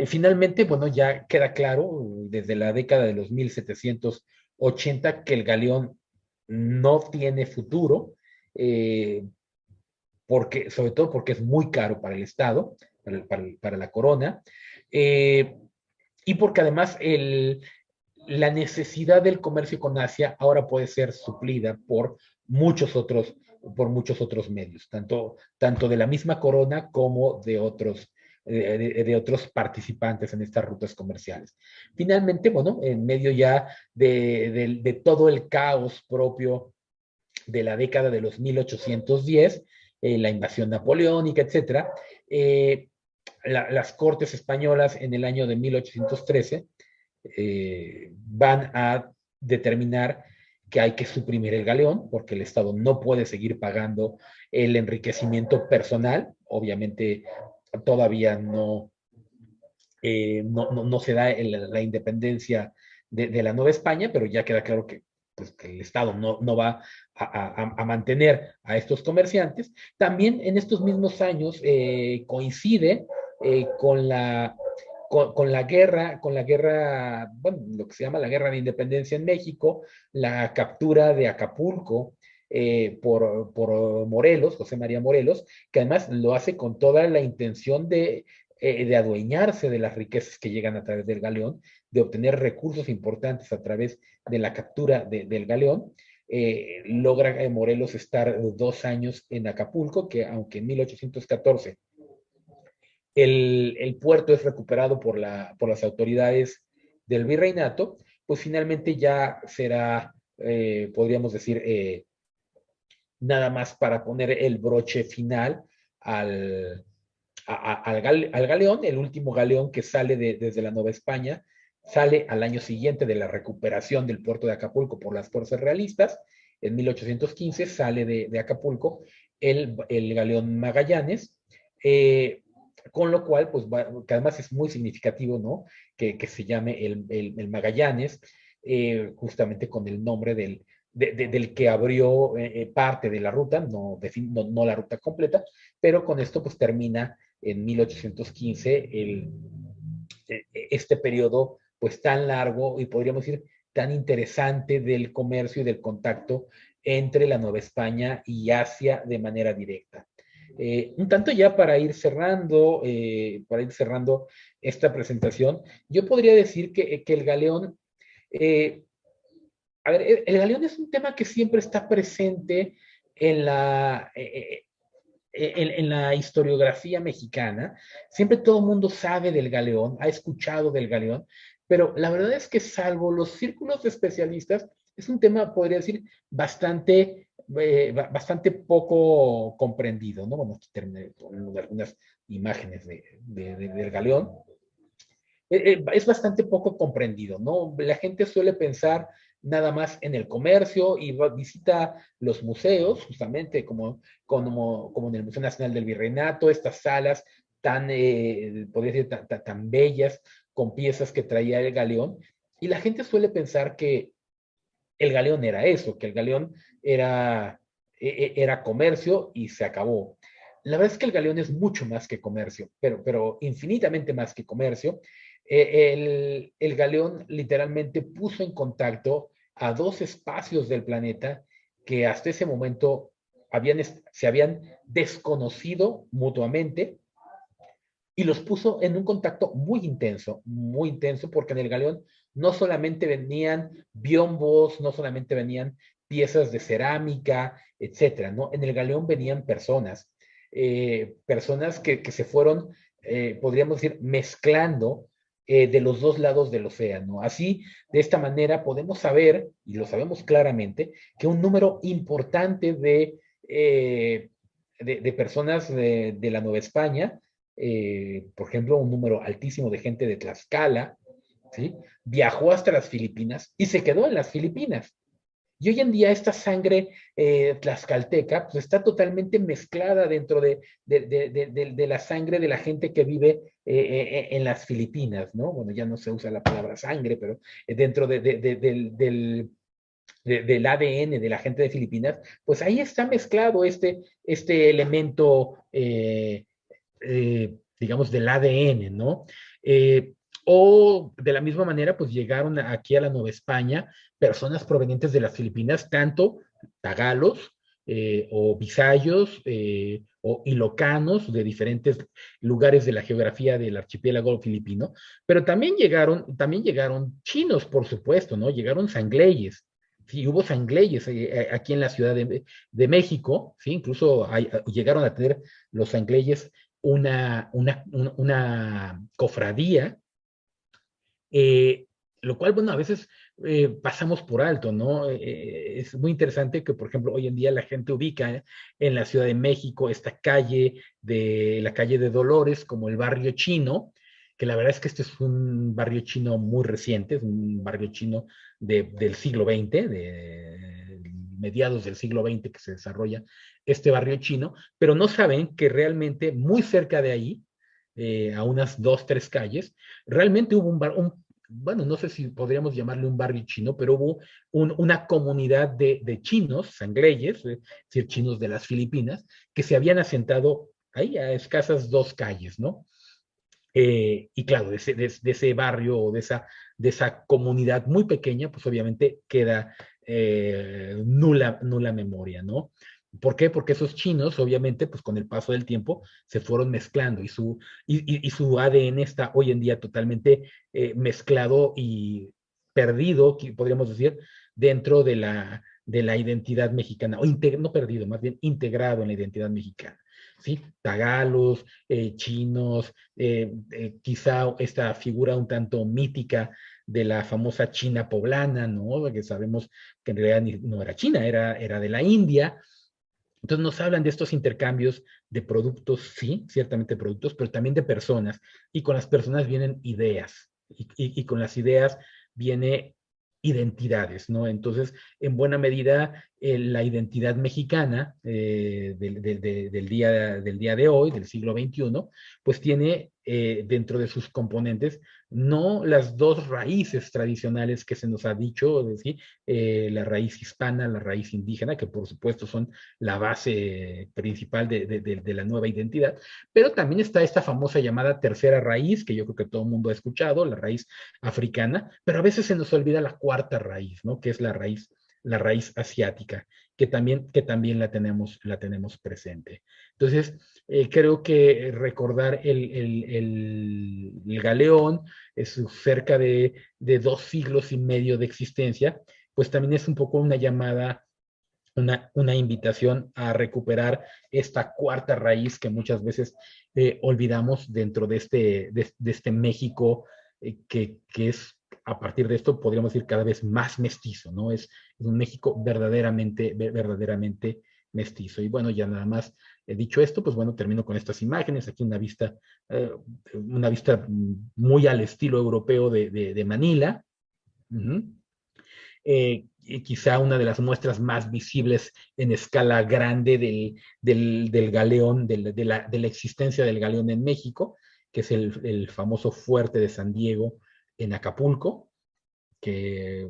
B: Finalmente, bueno, ya queda claro desde la década de los 1780 que el galeón no tiene futuro, sobre todo porque es muy caro para el Estado, para la corona, eh, y porque además la necesidad del comercio con Asia ahora puede ser suplida por muchos otros medios, tanto de la misma corona como de otros participantes en estas rutas comerciales. Finalmente, bueno, en medio ya de todo el caos propio de la década de los 1810, la invasión napoleónica, etcétera, las Cortes españolas en el año de 1813 van a determinar que hay que suprimir el galeón porque el Estado no puede seguir pagando el enriquecimiento personal. Obviamente todavía no se da la independencia de la Nueva España, pero ya queda claro que, pues, que el Estado no va a mantener a estos comerciantes. También en estos mismos años coincide con la guerra, bueno, lo que se llama la guerra de independencia en México, la captura de Acapulco por Morelos, José María Morelos, que además lo hace con toda la intención de adueñarse de las riquezas que llegan a través del galeón, de obtener recursos importantes a través de la captura del galeón. Logra Morelos estar 2 años en Acapulco, que aunque en 1814 el puerto es recuperado por las autoridades del virreinato, pues finalmente ya será, podríamos decir, nada más para poner el broche final al galeón, el último galeón que sale desde la Nueva España, sale al año siguiente de la recuperación del puerto de Acapulco por las fuerzas realistas. En 1815 sale de Acapulco el galeón Magallanes, con lo cual, pues, que además es muy significativo, ¿no? Que se llame el Magallanes, justamente con el nombre del que abrió parte de la ruta, no la ruta completa, pero con esto pues termina en 1815 este periodo pues tan largo y podríamos decir tan interesante del comercio y del contacto entre la Nueva España y Asia de manera directa. Un tanto ya para ir cerrando esta presentación, yo podría decir que el galeón, eh, a ver, el galeón es un tema que siempre está presente en en la historiografía mexicana. Siempre todo el mundo sabe del galeón, ha escuchado del galeón, pero la verdad es que salvo los círculos de especialistas, es un tema, podría decir, bastante poco comprendido, ¿no? Bueno, aquí terminé con algunas imágenes del galeón. Es bastante poco comprendido, ¿no? La gente suele pensar nada más en el comercio y visita los museos, justamente como en el Museo Nacional del Virreinato, estas salas tan, podría decir, tan bellas, con piezas que traía el galeón, y la gente suele pensar que el galeón era eso, que el galeón era comercio y se acabó. La verdad es que el galeón es mucho más que comercio, pero infinitamente más que comercio. El galeón literalmente puso en contacto a dos espacios del planeta que hasta ese momento se habían desconocido mutuamente y los puso en un contacto muy intenso, porque en el galeón no solamente venían biombos, no solamente venían piezas de cerámica, etcétera, ¿no? En el galeón venían personas que se fueron, podríamos decir, mezclando de los dos lados del océano. Así, de esta manera, podemos saber, y lo sabemos claramente, que un número importante de personas de la Nueva España, por ejemplo, un número altísimo de gente de Tlaxcala, ¿sí? Viajó hasta las Filipinas y se quedó en las Filipinas. Y hoy en día esta sangre tlaxcalteca pues, está totalmente mezclada dentro de la sangre de la gente que vive en las Filipinas, ¿no? Bueno, ya no se usa la palabra sangre, pero dentro del ADN de la gente de Filipinas, pues ahí está mezclado este elemento digamos, del ADN, ¿no? O de la misma manera, pues llegaron aquí a la Nueva España personas provenientes de las Filipinas, tanto tagalos o visayos o ilocanos de diferentes lugares de la geografía del archipiélago filipino, pero también llegaron chinos, por supuesto, ¿no? Llegaron sangleyes. Sí, hubo sangleyes aquí en la Ciudad de México, ¿sí? Incluso llegaron a tener los sangleyes una cofradía, eh, lo cual, bueno, a veces pasamos por alto, ¿no? Es muy interesante que, por ejemplo, hoy en día la gente ubica en la Ciudad de México esta la calle de Dolores, como el barrio chino, que la verdad es que este es un barrio chino muy reciente, es un barrio chino del siglo XX, de mediados del siglo XX que se desarrolla este barrio chino, pero no saben que realmente muy cerca de ahí, a unas dos, tres calles, realmente hubo bueno, no sé si podríamos llamarle un barrio chino, pero hubo una comunidad de chinos, sangleyes, es decir, chinos de las Filipinas, que se habían asentado ahí a escasas dos calles, ¿no? Y claro, de ese barrio o de esa comunidad muy pequeña, pues obviamente queda nula memoria, ¿no? ¿Por qué? Porque esos chinos, obviamente, pues con el paso del tiempo se fueron mezclando y su ADN está hoy en día totalmente mezclado y perdido, podríamos decir, dentro de la identidad mexicana, no perdido, más bien integrado en la identidad mexicana. ¿Sí? Tagalos, chinos, quizá esta figura un tanto mítica de la famosa China poblana, ¿no? Que sabemos que en realidad no era China, era de la India. Entonces nos hablan de estos intercambios de productos, sí, ciertamente productos, pero también de personas. Y con las personas vienen ideas. Y con las ideas viene identidades, ¿no? Entonces, en buena medida, la identidad mexicana del día de hoy, del siglo XXI, pues tiene dentro de sus componentes no las dos raíces tradicionales que se nos ha dicho, es decir, la raíz hispana, la raíz indígena, que por supuesto son la base principal de la nueva identidad, pero también está esta famosa llamada tercera raíz, que yo creo que todo el mundo ha escuchado, la raíz africana, pero a veces se nos olvida la cuarta raíz, ¿no? Que es la raíz asiática, que también la tenemos presente. Entonces, creo que recordar el galeón, es cerca de 2 siglos y medio de existencia, pues también es un poco una llamada, una invitación a recuperar esta cuarta raíz que muchas veces olvidamos dentro de este México que es, a partir de esto, podríamos decir cada vez más mestizo, ¿no? Es un México verdaderamente mestizo. Y bueno, ya nada más dicho esto, pues bueno, termino con estas imágenes. Aquí una vista muy al estilo europeo de Manila. Uh-huh. Y quizá una de las muestras más visibles en escala grande del galeón, de la existencia del galeón en México, que es el famoso fuerte de San Diego en Acapulco, que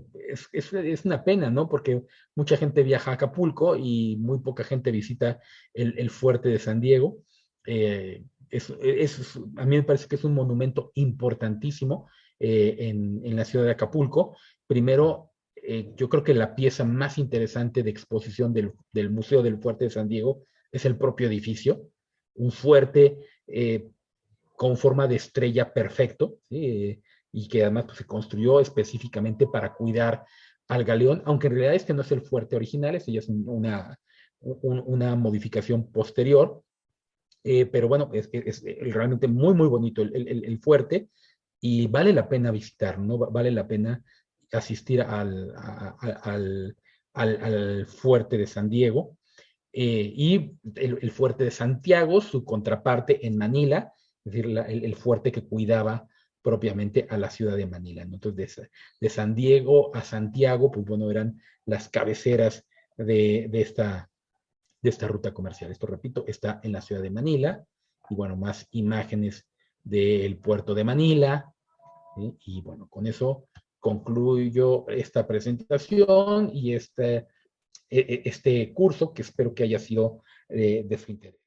B: es una pena, ¿no? Porque mucha gente viaja a Acapulco y muy poca gente visita el fuerte de San Diego. A mí me parece que es un monumento importantísimo en la ciudad de Acapulco. Primero, yo creo que la pieza más interesante de exposición del Museo del Fuerte de San Diego es el propio edificio, un fuerte con forma de estrella perfecto, ¿sí? Y que además pues, se construyó específicamente para cuidar al galeón, aunque en realidad este no es el fuerte original, este ya es una modificación posterior, pero bueno, es realmente muy bonito el fuerte y vale la pena visitar, ¿no? Vale la pena asistir al fuerte de San Diego y el fuerte de Santiago, su contraparte en Manila, es decir, el fuerte que cuidaba propiamente a la ciudad de Manila, ¿no? Entonces, de San Diego a Santiago, pues bueno, eran las cabeceras de esta ruta comercial. Esto, repito, está en la ciudad de Manila, y bueno, más imágenes del puerto de Manila, ¿sí? Y bueno, con eso concluyo esta presentación y este curso que espero que haya sido de su interés.